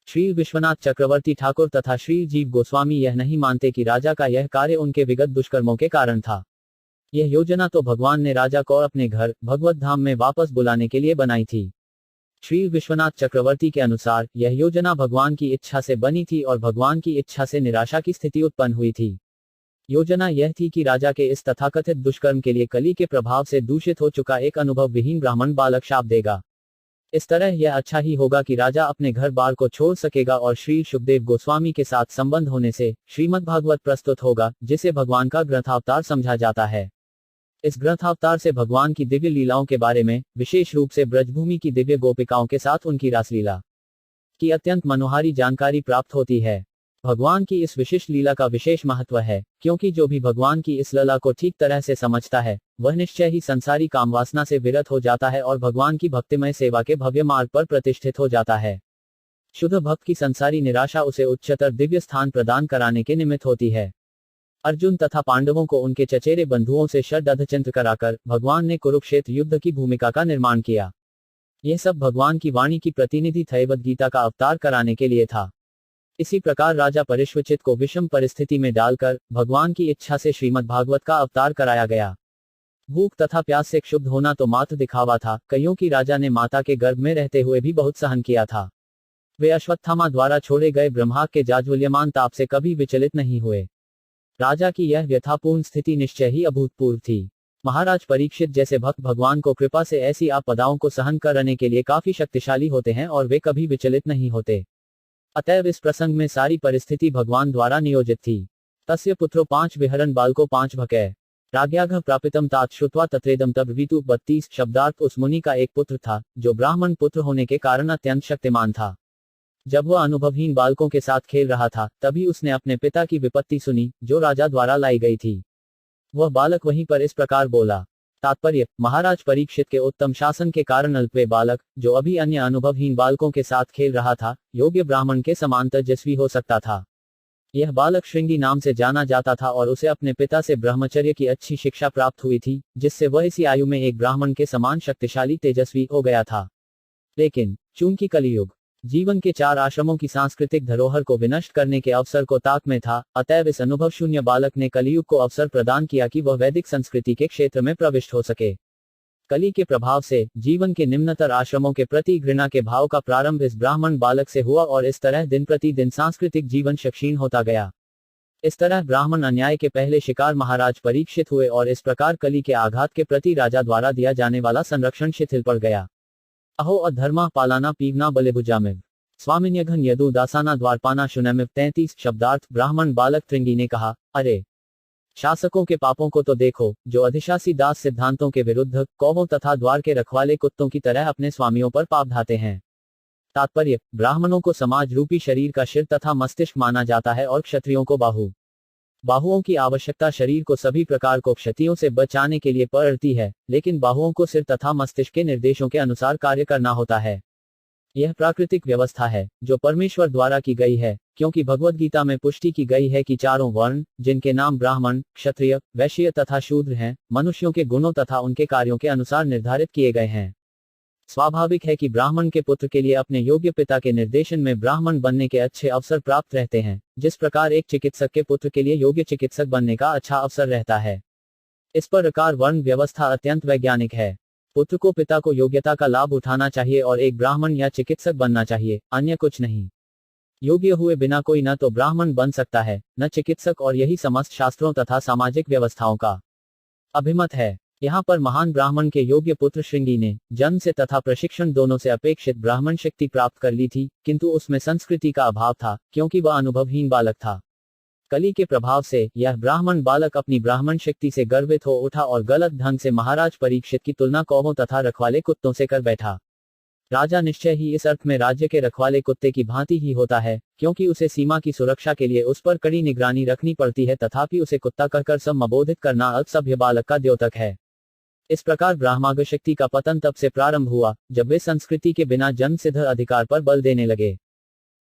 श्री विश्वनाथ चक्रवर्ती ठाकुर तथा श्री जीव गोस्वामी यह नहीं मानते कि राजा का यह कार्य उनके विगत दुष्कर्मों के कारण था। यह योजना तो भगवान ने राजा को अपने घर भगवत धाम में वापस बुलाने के लिए बनाई थी। श्री विश्वनाथ चक्रवर्ती के अनुसार यह योजना भगवान की इच्छा से बनी थी और भगवान की इच्छा से निराशा की स्थिति उत्पन्न हुई थी। योजना यह थी कि राजा के इस तथाकथित दुष्कर्म के लिए कली के प्रभाव से दूषित हो चुका एक अनुभव विहीन ब्राह्मण बालक शाप देगा। इस तरह यह अच्छा ही होगा कि राजा अपने घर बार को छोड़ सकेगा और श्री सुखदेव गोस्वामी के साथ संबंध होने से श्रीमद् भागवत प्रस्तुत होगा, जिसे भगवान का ग्रंथावतार समझा जाता है। इस ग्रंथावतार से भगवान की दिव्य लीलाओं के बारे में, विशेष रूप से ब्रजभूमि की दिव्य गोपिकाओं के साथ उनकी रासलीला की अत्यंत मनोहारी जानकारी प्राप्त होती है। भगवान की इस विशिष्ट लीला का विशेष महत्व है, क्योंकि जो भी भगवान की इस लीला को ठीक तरह से समझता है, वह निश्चय ही संसारी कामवासना से विरत हो जाता है और भगवान की भक्तिमय सेवा के भव्य मार्ग पर प्रतिष्ठित हो जाता है। शुद्ध भक्त की संसारी निराशा उसे उच्चतर दिव्य स्थान प्रदान कराने के निमित्त होती है। अर्जुन तथा पांडवों को उनके चचेरे बंधुओं से षड्अधचिंत कराकर भगवान ने कुरुक्षेत्र युद्ध की भूमिका का निर्माण किया। यह सब भगवान की वाणी की प्रतिनिधि थैवत गीता का अवतार कराने के लिए था। इसी प्रकार राजा परिश्वचित को विषम परिस्थिति में डालकर भगवान की इच्छा से श्रीमद् भागवत का अवतार कराया गया। भूख तथा प्यास से क्षुब्ध होना तो मात्र दिखावा था, क्योंकि राजा ने माता के गर्भ में रहते हुए भी बहुत सहन किया था। वे अश्वत्थामा द्वारा छोड़े गए ब्रह्मास्त्र के जाज्वल्यमान ताप से कभी विचलित नहीं हुए। राजा की यह व्यथापूर्ण स्थिति निश्चय ही अभूतपूर्व थी। महाराज परीक्षित जैसे भक्त भगवान को कृपा से ऐसी आपदाओं को सहन करने के लिए काफी शक्तिशाली होते हैं और वे कभी विचलित नहीं होते। अतएव इस प्रसंग में सारी परिस्थिति भगवान द्वारा नियोजित थी। तस्य पुत्रो 5 विहरन बालको 5 भकै राज्ञाघ प्रापितम तात श्रुत्वा तत्रेदम तब वीतु। 32 शब्दार्थ उस मुनि का एक पुत्र था, जो ब्राह्मण पुत्र होने के कारण अत्यंत शक्तिमान था। जब वह अनुभवहीन बालकों के साथ खेल रहा था, तभी उसने अपने पिता की विपत्ति सुनी, जो राजा द्वारा लाई गई थी। वह बालक वहीं पर इस प्रकार बोला। तात्पर्य, महाराज परीक्षित के उत्तम शासन के कारण अल्पवय बालक, जो अभी अन्य अनुभवहीन बालकों के साथ खेल रहा था, योग्य ब्राह्मण के समान तेजस्वी हो सकता था। यह बालक श्रृंगी नाम से जाना जाता था और उसे अपने पिता से ब्रह्मचर्य की अच्छी शिक्षा प्राप्त हुई थी, जिससे वह इसी आयु में एक ब्राह्मण के समान शक्तिशाली तेजस्वी हो गया था। लेकिन चूंकि कलियुग जीवन के 4 आश्रमों की सांस्कृतिक धरोहर को विनष्ट करने के अवसर को ताक में था, अतएव इस अनुभव शून्य बालक ने कलियुग को अवसर प्रदान किया कि वह वैदिक संस्कृति के क्षेत्र में प्रविष्ट हो सके। कली के प्रभाव से जीवन के निम्नतर आश्रमों के प्रति घृणा के भाव का प्रारंभ इस ब्राह्मण बालक से हुआ और इस तरह दिन प्रतिदिन सांस्कृतिक जीवन क्षीण होता गया। इस तरह ब्राह्मण अन्याय के पहले शिकार महाराज परीक्षित हुए और इस प्रकार कली के आघात के प्रति राजा द्वारा दिया जाने वाला संरक्षण शिथिल पड़ गया। अहो अधर्मा पालाना पीवना बलेभुजा में स्वामिन्यघन यदु दासाना द्वारपाना शुनमिव 33 शब्दार्थ ब्राह्मण बालक त्रिंगी ने कहा, अरे शासकों के पापों को तो देखो, जो अधिशासी दास सिद्धांतों के विरुद्ध कौवों तथा द्वार के रखवाले कुत्तों की तरह अपने स्वामियों पर पाप ढाते हैं। तात्पर्य, ब्राह्मणों को समाज रूपी शरीर का शिर तथा मस्तिष्क माना जाता है और क्षत्रियों को बाहुओं की आवश्यकता शरीर को सभी प्रकार को क्षतियों से बचाने के लिए पड़ती है, लेकिन बाहुओं को सिर तथा मस्तिष्क के निर्देशों के अनुसार कार्य करना होता है। यह प्राकृतिक व्यवस्था है जो परमेश्वर द्वारा की गई है, क्योंकि भगवद गीता में पुष्टि की गई है कि चारों वर्ण, जिनके नाम ब्राह्मण, क्षत्रिय, वैश्य तथा शूद्र हैं, मनुष्यों के गुणों तथा उनके कार्यों के अनुसार निर्धारित किए गए हैं। स्वाभाविक है कि ब्राह्मण के पुत्र के लिए अपने योग्य पिता के निर्देशन में ब्राह्मण बनने के अच्छे अवसर प्राप्त रहते हैं, जिस प्रकार एक चिकित्सक के पुत्र के लिए योग्य चिकित्सक बनने का अच्छा अवसर रहता है। इस प्रकार वर्ण व्यवस्था अत्यंत वैज्ञानिक है। पुत्र को पिता को योग्यता का लाभ उठाना चाहिए और एक ब्राह्मण या चिकित्सक बनना चाहिए, अन्य कुछ नहीं। योग्य हुए बिना कोई न तो ब्राह्मण बन सकता है, न चिकित्सक, और यही समस्त शास्त्रों तथा सामाजिक व्यवस्थाओं का अभिमत है। यहाँ पर महान ब्राह्मण के योग्य पुत्र श्रृंगी ने जन्म से तथा प्रशिक्षण दोनों से अपेक्षित ब्राह्मण शक्ति प्राप्त कर ली थी, किंतु उसमें संस्कृति का अभाव था, क्योंकि वह अनुभवहीन बालक था। कली के प्रभाव से यह ब्राह्मण बालक अपनी ब्राह्मण शक्ति से गर्वित हो उठा और गलत ढंग से महाराज परीक्षित की तुलना कौवों तथा रखवाले कुत्तों से कर बैठा। राजा निश्चय ही इस अर्थ में राज्य के रखवाले कुत्ते की भांति ही होता है, क्योंकि उसे सीमा की सुरक्षा के लिए उस पर कड़ी निगरानी रखनी पड़ती है, तथापि उसे कुत्ता कहकर संबोधित करना अल्पसभ्य बालक का द्योतक है। इस प्रकार ब्राह्मण शक्ति का पतन तब से प्रारंभ हुआ जब वे संस्कृति के बिना जन्म सिद्ध अधिकार पर बल देने लगे।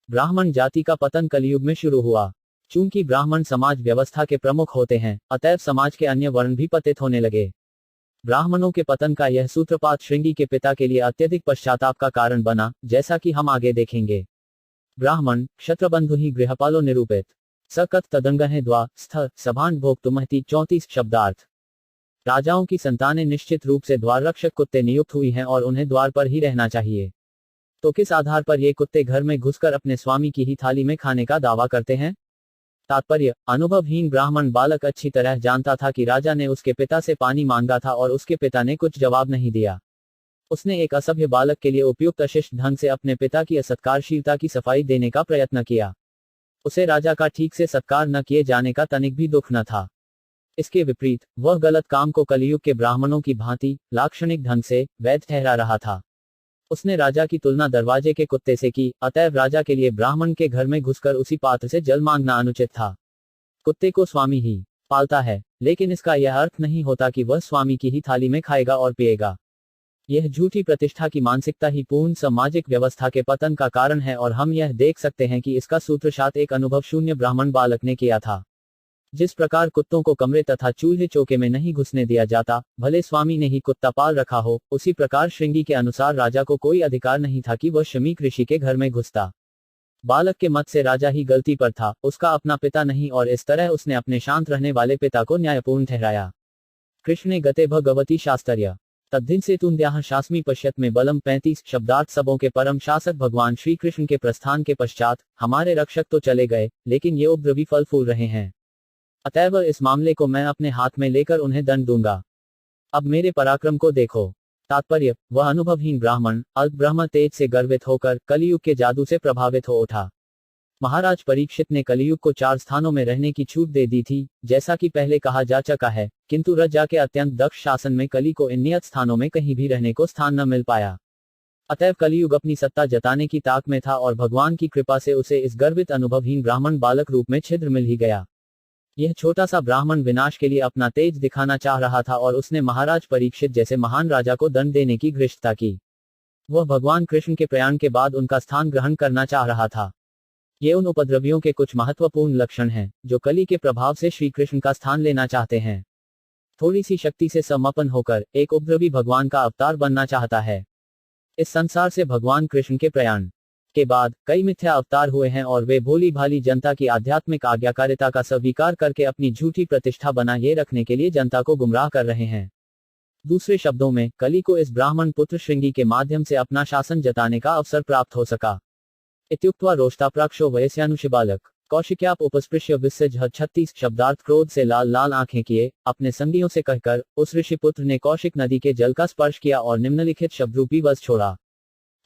ब्राह्मण जाति का पतन कलयुग में शुरू हुआ। चूंकि ब्राह्मण समाज व्यवस्था के प्रमुख होते हैं, अतएव समाज के अन्य वर्ण भी पतित होने लगे। ब्राह्मणों के पतन का यह सूत्रपात श्रृंगी के पिता के लिए अत्यधिक पश्चाताप का कारण बना, जैसा कि हम आगे देखेंगे। ब्राह्मण क्षत्रबंधु ही गृहपालो निरूपित सकत तदंगह द्वा स्थ सभान भोक्तुमहति 34 शब्दार्थ। राजाओं की संतानें निश्चित रूप से द्वार रक्षक कुत्ते नियुक्त हुई हैं और उन्हें द्वार पर ही रहना चाहिए। तो किस आधार पर ये कुत्ते घर में घुसकर अपने स्वामी की ही थाली में खाने का दावा करते हैं? तात्पर्य, अनुभवहीन ब्राह्मण बालक अच्छी तरह जानता था कि राजा ने उसके पिता से पानी मांगा था और उसके पिता ने कुछ जवाब नहीं दिया। उसने एक असभ्य बालक के लिए उपयुक्त अशिष्ट ढंग से अपने पिता की असत्कारशीलता की सफाई देने का प्रयत्न किया। उसे राजा का ठीक से सत्कार न किए जाने का तनिक भी दुख न था। इसके विपरीत वह गलत काम को कलयुग के ब्राह्मणों की भांति लाक्षणिक ढंग से वैध ठहरा रहा था। उसने राजा की तुलना दरवाजे के कुत्ते से की, अतएव राजा के लिए ब्राह्मण के घर में घुसकर उसी पात्र से जल मांगना अनुचित था। कुत्ते को स्वामी ही पालता है, लेकिन इसका यह अर्थ नहीं होता कि वह स्वामी की ही थाली में खाएगा और पिएगा। यह झूठी प्रतिष्ठा की मानसिकता ही पूर्ण सामाजिक व्यवस्था के पतन का कारण है, और हम यह देख सकते हैं कि इसका सूत्रपात एक अनुभव शून्य ब्राह्मण बालक ने किया था। जिस प्रकार कुत्तों को कमरे तथा चूल्हे चौके में नहीं घुसने दिया जाता, भले स्वामी ने ही कुत्ता पाल रखा हो, उसी प्रकार श्रृंगी के अनुसार राजा को कोई अधिकार नहीं था कि वह शमी ऋषि के घर में घुसता। बालक के मत से राजा ही गलती पर था, उसका अपना पिता नहीं, और इस तरह उसने अपने शांत रहने वाले पिता को न्यायपूर्ण ठहराया। कृष्णे गते भगवती शास्त्र्य तद्धिन से तुन्द्याह शास्मी पश्यत में बलम 35 शब्दार्थ। सबों के परम शासक भगवान श्री कृष्ण के प्रस्थान के पश्चात हमारे रक्षक तो चले गए, लेकिन ये उपद्रवी फल फूल रहे हैं। अतएव इस मामले को मैं अपने हाथ में लेकर उन्हें दंड दूंगा। अब मेरे पराक्रम को देखो। तात्पर्य, वह अनुभवहीन ब्राह्मण अल्प ब्रह्म तेज से गर्वित होकर कलियुग के जादू से प्रभावित हो उठा। महाराज परीक्षित ने कलियुग को 4 स्थानों में रहने की छूट दे दी थी, जैसा कि पहले कहा जा चुका है, किंतु राजा के अत्यंत दक्ष शासन में कली को इन नियत स्थानों में कहीं भी रहने को स्थान न मिल पाया। अतएव कलियुग अपनी सत्ता जताने की ताक में था, और भगवान की कृपा से उसे इस गर्वित अनुभवहीन ब्राह्मण बालक रूप में छिद्र मिल ही गया। यह छोटा सा ब्राह्मण विनाश के लिए अपना तेज दिखाना चाह रहा था, और उसने महाराज परीक्षित जैसे महान राजा को दंड देने की घृष्टता की। वह भगवान कृष्ण के प्रयाण के बाद उनका स्थान ग्रहण करना चाह रहा था। ये उन उपद्रवियों के कुछ महत्वपूर्ण लक्षण हैं, जो कली के प्रभाव से श्री कृष्ण का स्थान लेना चाहते हैं। थोड़ी सी शक्ति से समापन होकर एक उपद्रवी भगवान का अवतार बनना चाहता है। इस संसार से भगवान कृष्ण के प्रयाण के बाद कई मिथ्या अवतार हुए हैं, और वे भोली भाली जनता की आध्यात्मिक आज्ञाकारिता का स्वीकार करके अपनी झूठी प्रतिष्ठा बनाए रखने के लिए जनता को गुमराह कर रहे हैं। दूसरे शब्दों में, कली को इस ब्राह्मण पुत्र श्रृंगी के माध्यम से अपना शासन जताने का अवसर प्राप्त हो सका। इत्युक्त्वा रोष्टाप्राक्षो वयस्यानुष बालक कौशिक्याप उपस्पृश्य विसृज 36 शब्दार्थ। क्रोध से लाल लाल आंखें किए अपने संगियों से कहकर उस ऋषि पुत्र ने कौशिक नदी के जल का स्पर्श किया और निम्नलिखित शब्दरूपी वज्र छोड़ा।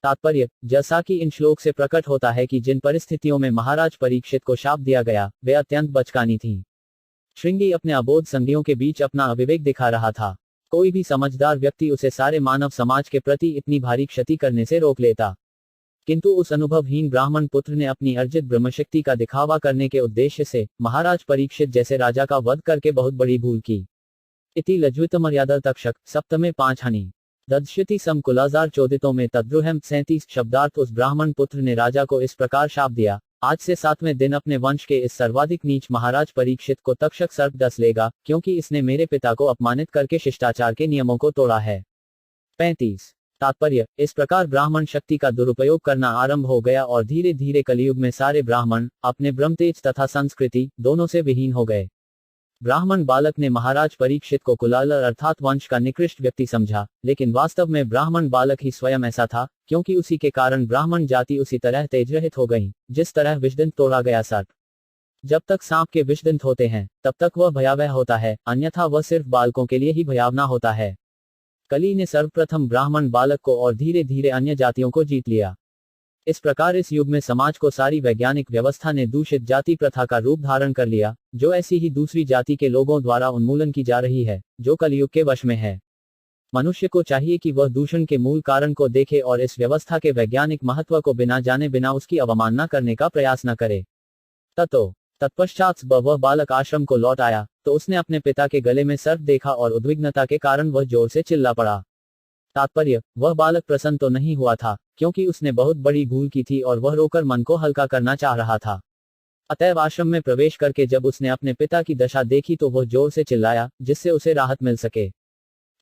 तात्पर्य, जैसा कि इन श्लोक से प्रकट होता है कि जिन परिस्थितियों में महाराज परीक्षित को शाप दिया गया, वे अत्यंत बचकानी थीं। श्रृंगी अपने अबोध संधियों के बीच अपना अविवेक दिखा रहा था। कोई भी समझदार व्यक्ति उसे सारे मानव समाज के प्रति इतनी भारी क्षति करने से रोक लेता, किंतु उस अनुभवहीन ब्राह्मण पुत्र ने अपनी अर्जित ब्रह्मशक्ति का दिखावा करने के उद्देश्य से महाराज परीक्षित जैसे राजा का वध करके बहुत बड़ी भूल की। इति लज्जित मर्यादा तक्षक सप्तमे 5 हनि ददश्यति सम कुलाजार चोदितों में तद्रुहम 37 शब्दार्थ। उस ब्राह्मण पुत्र ने राजा को इस प्रकार शाप दिया, आज से 7वें दिन अपने वंश के इस सर्वाधिक नीच महाराज परीक्षित को तक्षक सर्प डस लेगा, क्योंकि इसने मेरे पिता को अपमानित करके शिष्टाचार के नियमों को तोड़ा है। 35 तात्पर्य, इस प्रकार ब्राह्मण शक्ति का दुरुपयोग करना आरंभ हो गया और धीरे धीरे कलियुग में सारे ब्राह्मण अपने ब्रह्मतेज तथा संस्कृति दोनों से विहीन हो गए। ब्राह्मण बालक ने महाराज परीक्षित को कुलालर अर्थात वंश का निकृष्ट व्यक्ति समझा, लेकिन वास्तव में ब्राह्मण बालक ही स्वयं ऐसा था, क्योंकि उसी के कारण ब्राह्मण जाति उसी तरह तेजरहित हो गई जिस तरह विषदंत तोड़ा गया सर्प। जब तक सांप के विषदंत होते हैं तब तक वह भयावह होता है, अन्यथा वह सिर्फ बालकों के लिए ही भयावना होता है। कली ने सर्वप्रथम ब्राह्मण बालक को और धीरे धीरे अन्य जातियों को जीत लिया। इस प्रकार इस युग में समाज को सारी वैज्ञानिक व्यवस्था ने दूषित जाति प्रथा का रूप धारण कर लिया, जो ऐसी ही दूसरी जाति के लोगों द्वारा उन्मूलन की जा रही है, जो कलयुग के वश में है। मनुष्य को चाहिए कि वह दूषण के मूल कारण को देखे और इस व्यवस्था के वैज्ञानिक महत्व को बिना जाने बिना उसकी अवमानना करने का प्रयास न करे। तत्पश्चात वह बालक आश्रम को लौट आया तो उसने अपने पिता के गले में सर्प देखा और उद्विग्नता के कारण वह जोर से चिल्ला पड़ा। तात्पर्य, वह बालक प्रसन्न तो नहीं हुआ था, क्योंकि उसने बहुत बड़ी भूल की थी और वह रोकर मन को हल्का करना चाह रहा था। अतएव आश्रम में प्रवेश करके जब उसने अपने पिता की दशा देखी तो वह जोर से चिल्लाया, जिससे उसे राहत मिल सके।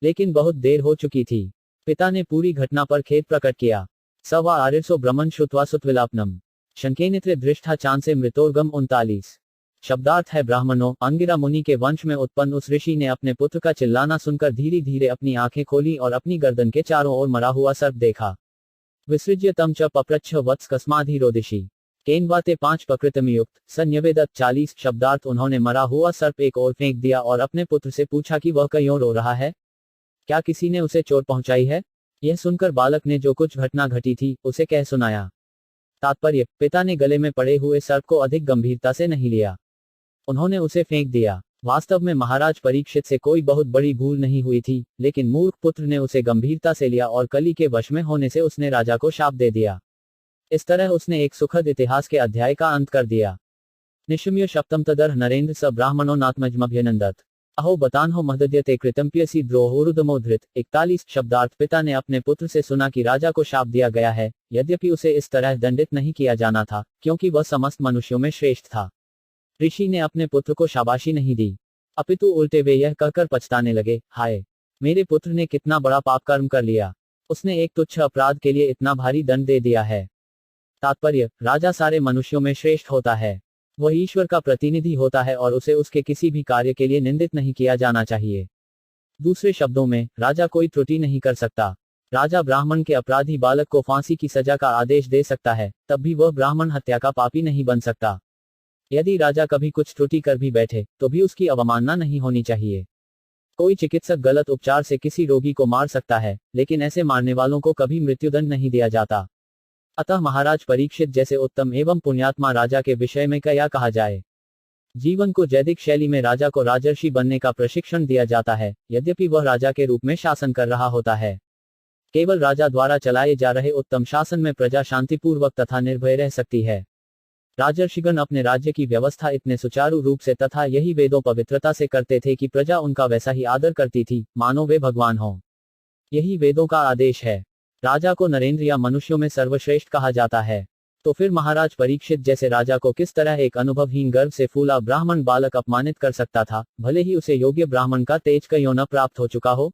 लेकिन बहुत देर हो चुकी थी। पिता ने पूरी घटना पर खेद प्रकट किया। सवा आर्यसो ब्रह्मन श्रुत्वा सुतविलापनम शंकेनित्र दृष्टा चांसे मृतोर्गम 39 शब्दार्थ है, ब्राह्मणों, अंगिरा मुनि के वंश में उत्पन्न उस ऋषि ने अपने पुत्र का चिल्लाना सुनकर धीरे धीरे अपनी आंखें खोली और अपनी गर्दन के चारों ओर मरा हुआ सर्प देखा। विसृज्य तम च पप्रच्छ वत्स कस्माधिरोदिशि केनवाते 5 प्रकृतमयुक्त संयवेदत 40 शब्दार्थ। उन्होंने मरा हुआ सर्प एक ओर फेंक दिया और अपने पुत्र से पूछा कि वह क्यों रो रहा है, क्या किसी ने उसे चोट पहुंचाई है। यह सुनकर बालक ने जो कुछ घटना घटी थी उसे कह सुनाया। तात्पर्य, पिता ने गले में पड़े हुए सर्प को अधिक गंभीरता से नहीं लिया, उन्होंने उसे फेंक दिया। वास्तव में महाराज परीक्षित से कोई बहुत बड़ी भूल नहीं हुई थी, लेकिन मूर्ख पुत्र ने उसे गंभीरता से लिया और कली के वश में होने से उसने राजा को शाप दे दिया। इस तरह उसने एक सुखद इतिहास के अध्याय का अंत कर दिया। निशम्य सप्तम तदर नरेंद्र स ब्राह्मणों नात्मजमभ्यनंदत अहो बतान्हो महदद्यते कृतम्प्यसी द्रोहोरुदमोधृत 41 शब्दार्थ। पिता ने अपने पुत्र से सुना कि राजा को शाप दिया गया है, यद्यपि उसे इस तरह दंडित नहीं किया जाना था, क्योंकि वह समस्त मनुष्यों में श्रेष्ठ था। ऋषि ने अपने पुत्र को शाबाशी नहीं दी, अपितु उल्टे वे यह कहकर पछताने लगे, हाय, मेरे पुत्र ने कितना बड़ा पाप कर्म कर लिया, उसने एक तुच्छ अपराध के लिए इतना भारी दंड दे दिया है। तात्पर्य, राजा सारे मनुष्यों में श्रेष्ठ होता है, वह ईश्वर का प्रतिनिधि होता है और उसे उसके किसी भी कार्य के लिए निंदित नहीं किया जाना चाहिए। दूसरे शब्दों में, राजा कोई त्रुटि नहीं कर सकता। राजा ब्राह्मण के अपराधी बालक को फांसी की सजा का आदेश दे सकता है, तब भी वह ब्राह्मण हत्या का पापी नहीं बन सकता। यदि राजा कभी कुछ त्रुटि कर भी बैठे तो भी उसकी अवमानना नहीं होनी चाहिए। कोई चिकित्सक गलत उपचार से किसी रोगी को मार सकता है, लेकिन ऐसे मारने वालों को कभी मृत्युदंड नहीं दिया जाता। अतः महाराज परीक्षित जैसे उत्तम एवं पुण्यात्मा राजा के विषय में क्या कहा जाए। जीवन को जैदिक शैली में राजा को राजर्षि बनने का प्रशिक्षण दिया जाता है, यद्यपि वह राजा के रूप में शासन कर रहा होता है। केवल राजा द्वारा चलाए जा रहे उत्तम शासन में प्रजा शांतिपूर्वक तथा निर्भय रह सकती है। राजर्षिगण अपने राज्य की व्यवस्था इतने सुचारू रूप से तथा यही वेदों पवित्रता से करते थे कि प्रजा उनका वैसा ही आदर करती थी, मानो वे भगवान हों। यही वेदों का आदेश है। राजा को नरेंद्र या मनुष्यों में सर्वश्रेष्ठ कहा जाता है। तो फिर महाराज परीक्षित जैसे राजा को किस तरह एक अनुभवहीन गर्भ से फूला ब्राह्मण बालक अपमानित कर सकता था, भले ही उसे योग्य ब्राह्मण का तेज क्यों न प्राप्त हो चुका हो।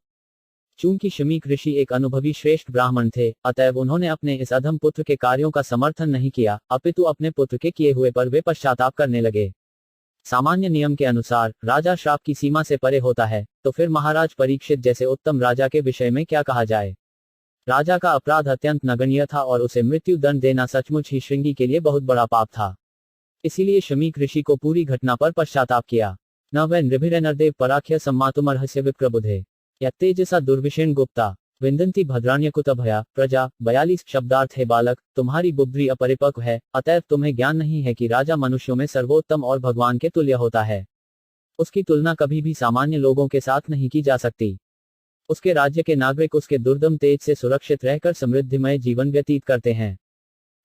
चूंकि शमीक ऋषि एक अनुभवी श्रेष्ठ ब्राह्मण थे, अतएव उन्होंने अपने इस अधम पुत्र के कार्यों का समर्थन नहीं किया, अपितु अपने पुत्र के किए हुए पर वे पश्चाताप करने लगे। सामान्य नियम के अनुसार राजा श्राप की सीमा से परे होता है, तो फिर महाराज परीक्षित जैसे उत्तम राजा के विषय में क्या कहा जाए। राजा का अपराध अत्यंत नगण्य था और उसे मृत्यु दंड देना सचमुच ही श्रृंगी के लिए बहुत बड़ा पाप था। इसीलिए शमीक ऋषि को पूरी घटना पर पश्चाताप किया। न वह नृभिरनर्देव पराख्य सम्मातुमर्हस्य विप्रबुधे या तेजसा दुर्विषेण गुप्ता विंदन्ति भद्राण्यकुतभया प्रजा। 42 शब्दार्थ है बालक, तुम्हारी बुद्धि अपरिपक्व है, अतएव तुम्हें ज्ञान नहीं है कि राजा मनुष्यों में सर्वोत्तम और भगवान के तुल्य होता है। उसकी तुलना कभी भी सामान्य लोगों के साथ नहीं की जा सकती। उसके राज्य के नागरिक उसके दुर्दम तेज से सुरक्षित रहकर समृद्धिमय जीवन व्यतीत करते हैं।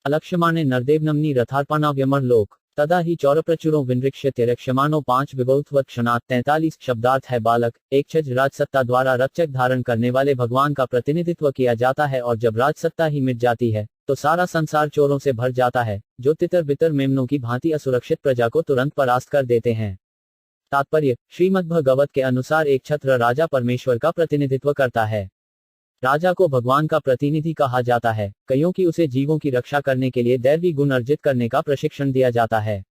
अलक्ष्यमाणे नरदेवनम्नि रथार्पणाव्यमर लोक तदा ही चौरप्रचुरों विनृक्ष्यते रक्ष्यमाणों 5 विभवत्वत् क्षणात्। 43 शब्दार्थ है बालक, एक छज राजसत्ता द्वारा रक्षक धारण करने वाले भगवान का प्रतिनिधित्व किया जाता है, और जब राजसत्ता ही मिट जाती है तो सारा संसार चोरों से भर जाता है, जो तितर बितर मेमनों की भांति असुरक्षित प्रजा को तुरंत परास्त कर देते हैं। तात्पर्य, श्रीमद्भगवत के अनुसार एक छत्र राजा परमेश्वर का प्रतिनिधित्व करता है। राजा को भगवान का प्रतिनिधि कहा जाता है, कईयों की उसे जीवों की रक्षा करने के लिए दैवी गुण अर्जित करने का प्रशिक्षण दिया जाता है।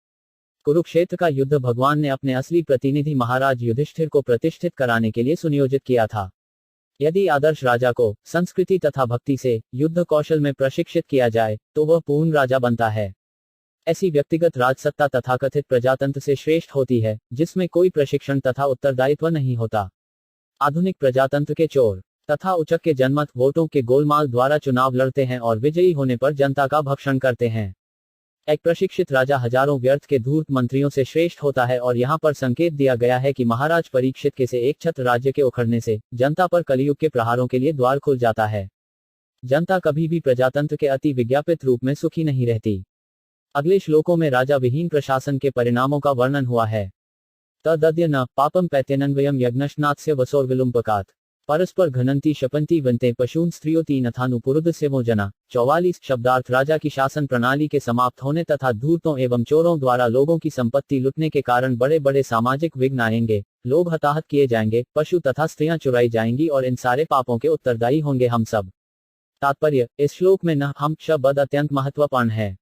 कुरुक्षेत्र का युद्ध भगवान ने अपने असली प्रतिनिधि महाराज युधिष्ठिर को प्रतिष्ठित कराने के लिए सुनियोजित किया था। यदि आदर्श राजा को संस्कृति तथा भक्ति से युद्ध कौशल में प्रशिक्षित किया जाए तो वह पूर्ण राजा बनता है। ऐसी व्यक्तिगत राजसत्ता तथाकथित प्रजातंत्र से श्रेष्ठ होती है, जिसमें कोई प्रशिक्षण तथा उत्तरदायित्व नहीं होता। आधुनिक प्रजातंत्र के चोर तथा उचक के जनमत वोटों के गोलमाल द्वारा चुनाव लड़ते हैं और विजयी होने पर जनता का भक्षण करते हैं। एक प्रशिक्षित राजा हजारों व्यर्थ के धूर्त मंत्रियों से श्रेष्ठ होता है, और यहाँ पर संकेत दिया गया है कि महाराज परीक्षित के से एक छत्र राज्य के उखड़ने से जनता पर कलियुग के प्रहारों के लिए द्वार खुल जाता है। जनता कभी भी प्रजातंत्र के अति विज्ञापित रूप में सुखी नहीं रहती। अगले श्लोकों में राजा विहीन प्रशासन के परिणामों का वर्णन हुआ है। तदद्य न पापम पैत्यनन्वयम यज्ञस्नात्स्य वसोर्विलुम्पकात् परस्पर घनंती शपंती वंते पशून स्त्रियोती नथानुपुरुद सेवो जना। 44 शब्दार्थ राजा की शासन प्रणाली के समाप्त होने तथा धूर्तों एवं चोरों द्वारा लोगों की संपत्ति लुटने के कारण बड़े बड़े सामाजिक विघ्न आएंगे, लोग हताहत किए जाएंगे, पशु तथा स्त्रियां चुराई जाएंगी, और इन सारे पापों के उत्तरदायी होंगे हम सब। तात्पर्य, इस श्लोक में न हम शब्द अत्यंत महत्वपूर्ण है।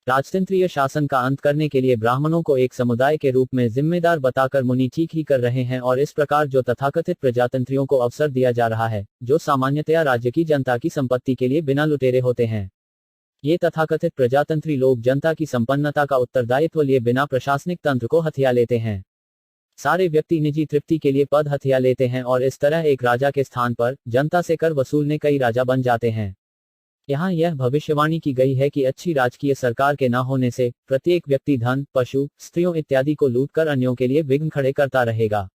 राजतंत्रीय शासन का अंत करने के लिए ब्राह्मणों को एक समुदाय के रूप में जिम्मेदार बताकर मुनि ठीक ही कर रहे हैं, और इस प्रकार जो तथाकथित प्रजातंत्रियों को अवसर दिया जा रहा है, जो सामान्यतया राज्य की जनता की संपत्ति के लिए बिना लुटेरे होते हैं। ये तथाकथित प्रजातंत्री लोग जनता की संपन्नता का उत्तरदायित्व लिए बिना प्रशासनिक तंत्र को हथिया लेते हैं। सारे व्यक्ति निजी तृप्ति के लिए पद हथिया लेते हैं, और इस तरह एक राजा के स्थान पर जनता से कर वसूलने कई राजा बन जाते हैं। यहाँ यह भविष्यवाणी की गई है कि अच्छी राजकीय सरकार के न होने से प्रत्येक व्यक्ति धन, पशु, स्त्रियों इत्यादि को लूटकर अन्यों के लिए विघ्न खड़े करता रहेगा।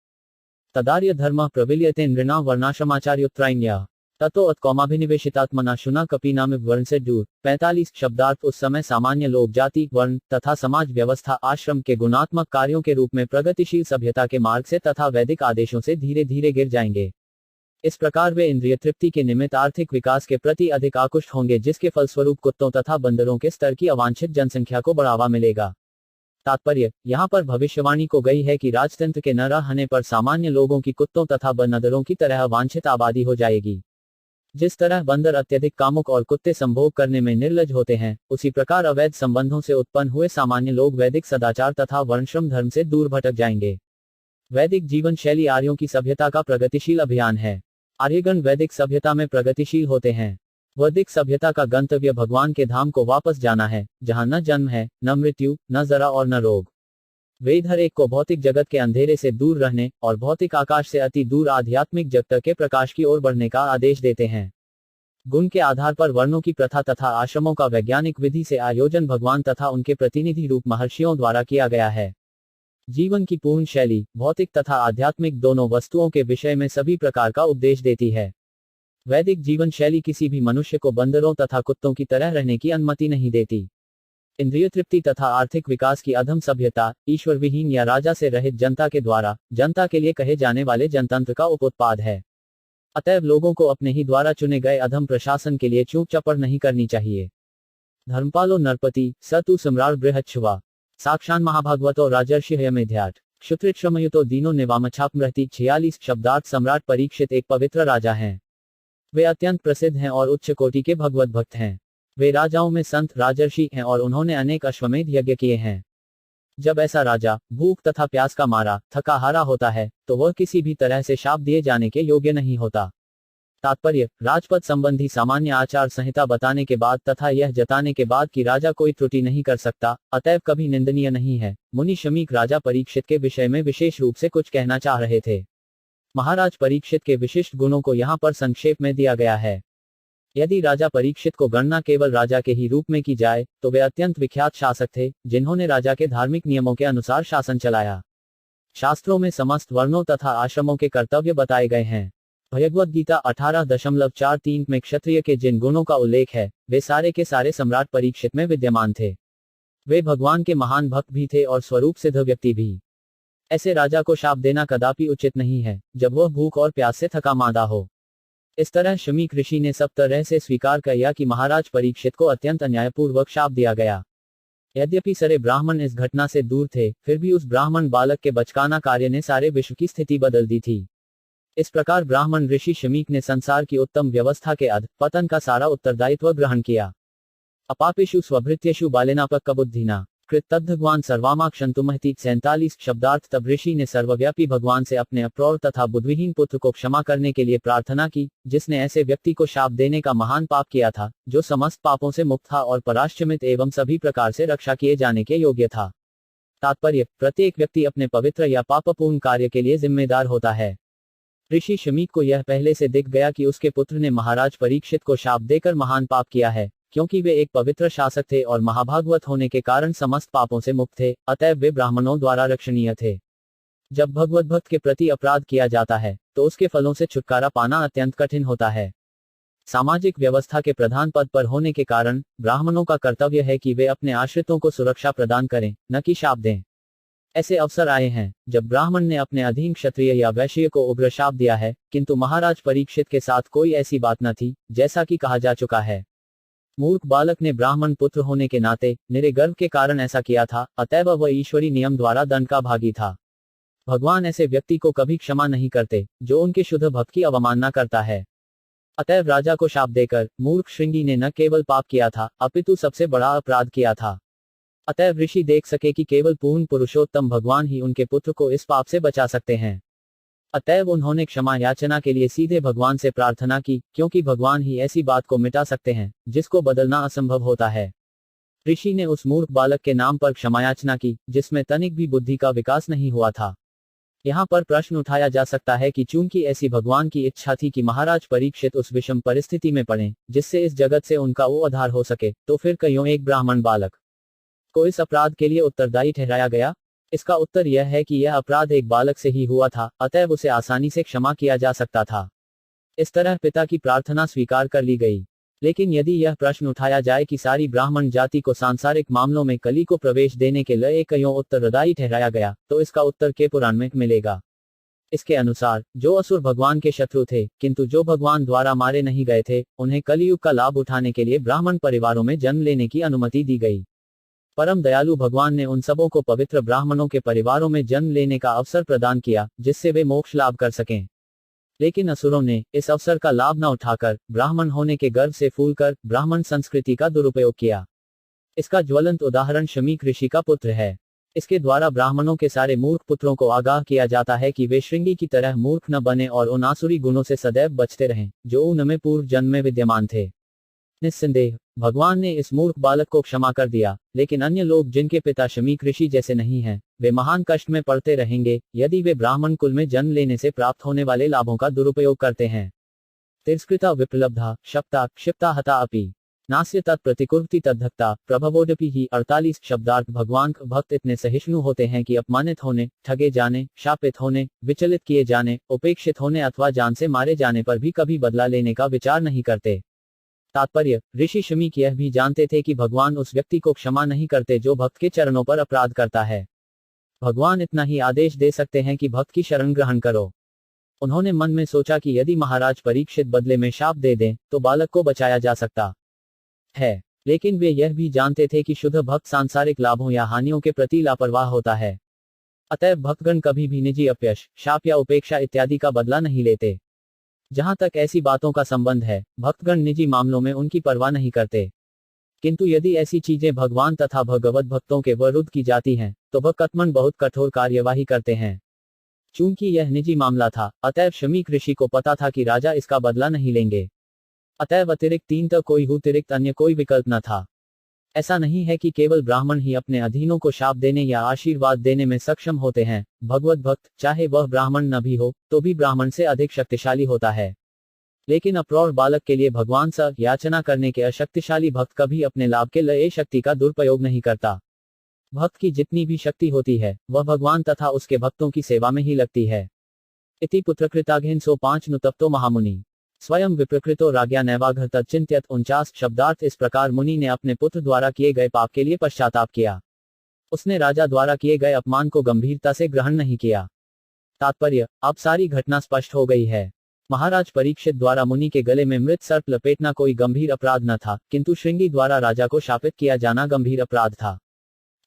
तदार्य धर्म प्रविल्यते नृणां वर्णाश्रमाचार्योत्तरायण्यः ततो अत्कौमाभिनिवेशितात्मना शुना कपीनामिव वर्ण से दूर। 45 शब्दार्थ उस समय सामान्य लोग जाति, वर्ण तथा समाज व्यवस्था, आश्रम के गुणात्मक कार्यों के रूप में प्रगतिशील सभ्यता के मार्ग से तथा वैदिक आदेशों से धीरे धीरे गिर जाएंगे। इस प्रकार वे इंद्रिय तृप्ति के निमित्त आर्थिक विकास के प्रति अधिक आकुष्ट होंगे, जिसके फलस्वरूप कुत्तों तथा बंदरों के स्तर की अवांछित जनसंख्या को बढ़ावा मिलेगा। तात्पर्य, यहाँ पर भविष्यवाणी को गई है कि राजतंत्र के न रहने पर सामान्य लोगों की कुत्तों तथा बंदरों की तरह अवांछित आबादी हो जाएगी। जिस तरह बंदर अत्यधिक कामुक और कुत्ते संभोग करने में निर्लज होते हैं, उसी प्रकार अवैध संबंधों से उत्पन्न हुए सामान्य लोग वैदिक सदाचार तथा वर्णश्रम धर्म से दूर भटक जाएंगे। वैदिक जीवन शैली आर्यों की सभ्यता का प्रगतिशील अभियान है। आर्यगण वैदिक सभ्यता में प्रगतिशील होते हैं। वैदिक सभ्यता का गंतव्य भगवान के धाम को वापस जाना है, जहां न जन्म है, न मृत्यु, न जरा और न रोग। वेद हर एक को भौतिक जगत के अंधेरे से दूर रहने और भौतिक आकाश से अति दूर आध्यात्मिक जगत के प्रकाश की ओर बढ़ने का आदेश देते हैं। गुण के आधार पर वर्णों की प्रथा तथा आश्रमों का वैज्ञानिक विधि से आयोजन भगवान तथा उनके प्रतिनिधि रूप महर्षियों द्वारा किया गया है। जीवन की पूर्ण शैली भौतिक तथा आध्यात्मिक दोनों वस्तुओं के विषय में सभी प्रकार का उपदेश देती है। वैदिक जीवन शैली किसी भी मनुष्य को बंदरों तथा कुत्तों की तरह रहने की अनुमति नहीं देती। इंद्रिय तृप्ति तथा आर्थिक विकास की अधम सभ्यता, ईश्वर विहीन या राजा से रहित जनता के द्वारा जनता के लिए कहे जाने वाले जनतंत्र का उपोत्पाद है। अतएव लोगों को अपने ही द्वारा चुने गए अधम प्रशासन के लिए चूक चपड़ नहीं करनी चाहिए। धर्मपालो नरपति स तु सम्राट बृहच्छुवा साक्षान महाभागवतो राजर्षिहयमेध्याट क्षुत्रिश्रमयुतो दीनो निवामछापमृति। 46 शब्दार्थ सम्राट परीक्षित एक पवित्र राजा हैं। वे अत्यंत प्रसिद्ध हैं और उच्च कोटि के भगवत भक्त हैं। वे राजाओं में संत राजर्षि हैं और उन्होंने अनेक अश्वमेध यज्ञ किए हैं। जब ऐसा राजा भूख तथा प्यास का मारा थका हारा होता है तो वह किसी भी तरह से शाप दिए जाने के योग्य नहीं होता। तात्पर्य, राजपद संबंधी सामान्य आचार संहिता बताने के बाद तथा यह जताने के बाद कि राजा कोई त्रुटि नहीं कर सकता, अतएव कभी निंदनीय नहीं है, मुनि शमीक राजा परीक्षित के विषय में विशेष रूप से कुछ कहना चाह रहे थे। महाराज परीक्षित के विशिष्ट गुणों को यहाँ पर संक्षेप में दिया गया है। यदि राजा परीक्षित को गणना केवल राजा के ही रूप में की जाए तो वे अत्यंत विख्यात शासक थे, जिन्होंने राजा के धार्मिक नियमों के अनुसार शासन चलाया। शास्त्रों में समस्त वर्णों तथा आश्रमों के कर्तव्य बताए गए हैं। भगवद गीता 18.43 में क्षत्रिय के जिन गुणों का उल्लेख है वे सारे के सारे सम्राट परीक्षित में विद्यमान थे। वे भगवान के महान भक्त भी थे और स्वरूप सिद्ध व्यक्ति भी। ऐसे राजा को शाप देना कदापि उचित नहीं है जब वह भूख और प्यास से थका मांदा हो। इस तरह शमीक ऋषि ने सब तरह से स्वीकार किया कि महाराज परीक्षित को अत्यंत अन्यायपूर्वक शाप दिया गया। यद्यपि सारे ब्राह्मण इस घटना से दूर थे, फिर भी उस ब्राह्मण बालक के बचकाना कार्य ने सारे विश्व की स्थिति बदल दी थी। इस प्रकार ब्राह्मण ऋषि शमीक ने संसार की उत्तम व्यवस्था के अध पतन का सारा उत्तरदायित्व ग्रहण किया। अपापेषु स्वभृत्येषु बालेनापक्कबुद्धिना कृतद्भगवान सर्वामाक्षन्तुमहति 47 शब्दार्थ। तब ऋषि ने सर्वव्यापी भगवान से अपने अप्रौढ़ तथा बुद्धिहीन पुत्र को क्षमा करने के लिए प्रार्थना की, जिसने ऐसे व्यक्ति को शाप देने का महान पाप किया था, जो समस्त पापों से मुक्त था और पराश्चित एवं सभी प्रकार से रक्षा किए जाने के योग्य था। तात्पर्य: प्रत्येक व्यक्ति अपने पवित्र या पापपूर्ण कार्य के लिए जिम्मेदार होता है। ऋषि शमीक को यह पहले से दिख गया कि उसके पुत्र ने महाराज परीक्षित को शाप देकर महान पाप किया है, क्योंकि वे एक पवित्र शासक थे और महाभागवत होने के कारण समस्त पापों से मुक्त थे, अतएव वे ब्राह्मणों द्वारा रक्षणीय थे। जब भगवत भक्त के प्रति अपराध किया जाता है तो उसके फलों से छुटकारा पाना अत्यंत कठिन होता है। सामाजिक व्यवस्था के प्रधान पद पर होने के कारण ब्राह्मणों का कर्तव्य है कि वे अपने आश्रितों को सुरक्षा प्रदान करें, न कि शाप दें। ऐसे अवसर आए हैं जब ब्राह्मण ने अपने अधीन क्षत्रिय या वैश्य को उग्र शाप दिया है, किंतु महाराज परीक्षित के साथ कोई ऐसी बात न थी, जैसा कि कहा जा चुका है। मूर्ख बालक ने ब्राह्मण पुत्र होने के नाते निरे गर्व के कारण ऐसा किया था, अतएव वह ईश्वरी नियम द्वारा दंड का भागी था। भगवान ऐसे व्यक्ति को कभी क्षमा नहीं करते जो उनके शुद्ध भक्त की अवमानना करता है। अतएव राजा को शाप देकर मूर्ख श्रृंगी ने न केवल पाप किया था, अपितु सबसे बड़ा अपराध किया था। अतएव ऋषि देख सके कि केवल पूर्ण पुरुषोत्तम भगवान ही उनके पुत्र को इस पाप से बचा सकते हैं। अतएव उन्होंने क्षमा याचना के लिए सीधे भगवान से प्रार्थना की, क्योंकि भगवान ही ऐसी बात को मिटा सकते हैं जिसको बदलना असंभव होता है। ऋषि ने उस मूर्ख बालक के नाम पर क्षमा याचना की, जिसमें तनिक भी बुद्धि का विकास नहीं हुआ था। यहाँ पर प्रश्न उठाया जा सकता है कि चूंकि ऐसी भगवान की इच्छा थी कि महाराज परीक्षित उस विषम परिस्थिति में पड़ें जिससे इस जगत से उनका वो उद्धार हो सके, तो फिर क्यों एक ब्राह्मण बालक को इस अपराध के लिए उत्तरदायी ठहराया गया? इसका उत्तर यह है कि यह अपराध एक बालक से ही हुआ था, अतएव उसे आसानी से क्षमा किया जा सकता था। इस तरह पिता की प्रार्थना स्वीकार कर ली गई। लेकिन यदि यह प्रश्न उठाया जाए कि सारी ब्राह्मण जाति को सांसारिक मामलों में कली को प्रवेश देने के लिए क्यों उत्तरदायी ठहराया गया, तो इसका उत्तर के पुराण में मिलेगा। इसके अनुसार जो असुर भगवान के शत्रु थे किंतु जो भगवान द्वारा मारे नहीं गए थे, उन्हें कलियुग का लाभ उठाने के लिए ब्राह्मण परिवारों में जन्म लेने की अनुमति दी गई। परम दयालु भगवान ने उन सबों को पवित्र ब्राह्मणों के परिवारों में जन्म लेने का अवसर प्रदान किया, जिससे वे मोक्ष लाभ कर सकें। लेकिन असुरों ने इस अवसर का लाभ न उठाकर ब्राह्मण होने के गर्व से फूलकर ब्राह्मण संस्कृति का दुरुपयोग किया। इसका ज्वलंत उदाहरण शमीक ऋषि का पुत्र है। इसके द्वारा ब्राह्मणों के सारे मूर्ख पुत्रों को आगाह किया जाता है कि वे श्रृंगी की तरह मूर्ख न बने और उन आसुरी गुणों से सदैव बचते रहें जो उनमें पूर्व जन्म में विद्यमान थे। निस्संदेह भगवान ने इस मूर्ख बालक को क्षमा कर दिया, लेकिन अन्य लोग जिनके पिता शमीक ऋषि जैसे नहीं हैं, वे महान कष्ट में पड़ते रहेंगे यदि वे ब्राह्मण कुल में जन्म लेने से प्राप्त होने वाले लाभों का दुरुपयोग करते हैं। तिरस्कृता विप्लब्धा शप्ता क्षिप्ता हता अपि नास्य तत्प्रतिकुर्ति तद्धक्ता प्रभवोडपि ही 48 शब्दार्थ। भगवान भक्त इतने सहिष्णु होते हैं कि अपमानित होने, ठगे जाने, शापित होने, विचलित किए जाने, उपेक्षित होने अथवा जान से मारे जाने पर भी कभी बदला लेने का विचार नहीं करते। तात्पर्य: ऋषि शमीक यह भी जानते थे कि भगवान उस व्यक्ति को क्षमा नहीं करते जो भक्त के चरणों पर अपराध करता है। भगवान इतना ही आदेश दे सकते हैं कि भक्त की शरण ग्रहण करो। उन्होंने मन में सोचा कि यदि महाराज परीक्षित बदले में शाप दे दें तो बालक को बचाया जा सकता है, लेकिन वे यह भी जानते थे कि शुद्ध भक्त सांसारिक लाभों या हानियों के प्रति लापरवाह होता है। अतएव भक्तगण कभी भी निजी अपयश, शाप या उपेक्षा इत्यादि का बदला नहीं लेते। जहां तक ऐसी बातों का संबंध है, भक्तगण निजी मामलों में उनकी परवाह नहीं करते, किंतु यदि ऐसी चीजें भगवान तथा भगवत भक्तों के विरुद्ध की जाती हैं तो भक्तमन बहुत कठोर कार्यवाही करते हैं। चूंकि यह निजी मामला था, अतएव शमीक ऋषि को पता था कि राजा इसका बदला नहीं लेंगे। अतएव अतिरिक्त 3 तक कोई अतिरिक्त अन्य कोई विकल्प न था। ऐसा नहीं है कि केवल ब्राह्मण ही अपने अधीनों को शाप देने या आशीर्वाद देने में सक्षम होते हैं। भगवत भक्त, चाहे वह ब्राह्मण न भी हो, तो भी ब्राह्मण से अधिक शक्तिशाली होता है। लेकिन अप्रौढ़ बालक के लिए भगवान से याचना करने के अशक्तिशाली भक्त कभी अपने लाभ के लिए शक्ति का दुरुपयोग नहीं करता। भक्त की जितनी भी शक्ति होती है, वह भगवान तथा उसके भक्तों की सेवा में ही लगती है। इति पुत्रकृताघेन 105 नुतप्तो महामुनि स्वयं विप्रकृतो राज्ञा नैवाघृत चिंत्यत 49 शब्दार्थ। इस प्रकार मुनि ने अपने पुत्र द्वारा किए गए पाप के लिए पश्चाताप किया। उसने राजा द्वारा किए गए अपमान को गंभीरता से ग्रहण नहीं किया। तात्पर्य, अब सारी घटना स्पष्ट हो गई है। महाराज परीक्षित द्वारा मुनि के गले में मृत सर्प लपेटना कोई गंभीर अपराध न था, किंतु श्रृंगी द्वारा राजा को शापित किया जाना गंभीर अपराध था।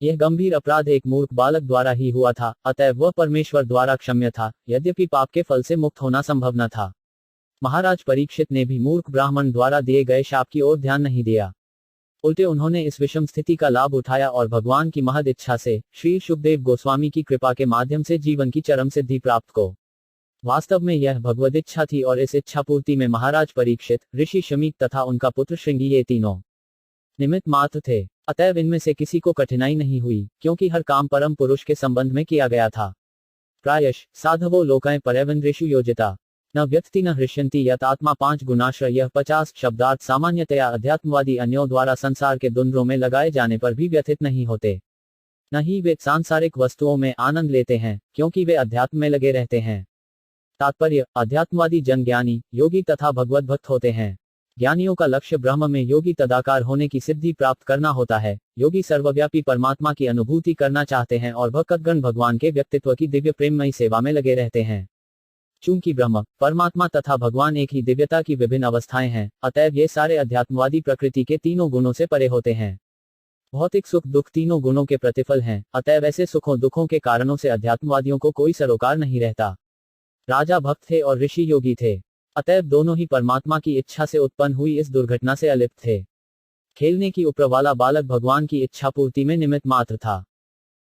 यह गंभीर अपराध एक मूर्ख बालक द्वारा ही हुआ था, अतएव वह परमेश्वर द्वारा क्षम्य था, यद्यपि पाप के फल से मुक्त होना संभव न था। महाराज परीक्षित ने भी मूर्ख ब्राह्मण द्वारा दिए गए शाप की ओर ध्यान नहीं दिया। उल्टे उन्होंने इस विषम स्थिति का लाभ उठाया और भगवान की महद इच्छा से श्री सुखदेव गोस्वामी की कृपा के माध्यम से जीवन की चरम सिद्धि प्राप्त को। वास्तव में यह भगवद इच्छा थी और इस इच्छा पूर्ति में महाराज परीक्षित, ऋषि शमीक तथा उनका पुत्र श्रृंगी ये तीनों निमित्त मात्र थे। अतएव इनमें से किसी को कठिनाई नहीं हुई, क्योंकि हर काम परम पुरुष के संबंध में किया गया था। प्रायश साधवो लोकाय परैवेन्द्रेषु योजिता न व्यक्ति न हृष्यन्ति यत आत्मा 5 गुणाश्रय। यह 50 शब्दार्थ सामान्यतया अध्यात्मवादी अन्यों द्वारा संसार के द्वंद्वों में लगाए जाने पर भी व्यथित नहीं होते। न ही वे सांसारिक वस्तुओं में आनंद लेते हैं, क्योंकि वे अध्यात्म में लगे रहते हैं। तात्पर्य, अध्यात्मवादी जन ज्ञानी, योगी तथा भगवत भक्त होते हैं। ज्ञानियों का लक्ष्य ब्रह्म में योगी तदाकार होने की सिद्धि प्राप्त करना होता है। योगी सर्वव्यापी परमात्मा की अनुभूति करना चाहते हैं और भक्तगण भगवान के व्यक्तित्व की दिव्य प्रेममयी सेवा में लगे रहते हैं। चूंकि ब्रह्म, परमात्मा तथा भगवान एक ही दिव्यता की विभिन्न अवस्थाएं हैं, अतएव ये सारे अध्यात्मवादी प्रकृति के तीनों गुणों से परे होते हैं। भौतिक सुख दुख तीनों गुणों के प्रतिफल हैं, अतएव ऐसे सुखों दुखों के कारणों से अध्यात्मवादियों को कोई सरोकार नहीं रहता। राजा भक्त थे और ऋषि योगी थे, अतएव दोनों ही परमात्मा की इच्छा से उत्पन्न हुई इस दुर्घटना से अलिप्त थे। खेलने की उम्र वाला बालक भगवान की इच्छा पूर्ति में निमित्त मात्र था।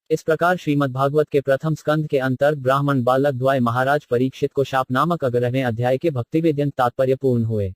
इस प्रकार श्रीमद्भागवत के प्रथम स्कंद के अंतर्गत ब्राह्मण बालक द्वय महाराज परीक्षित को शाप नामक 11वें अध्याय के भक्तिवेद्यंत तात्पर्य पूर्ण हुए।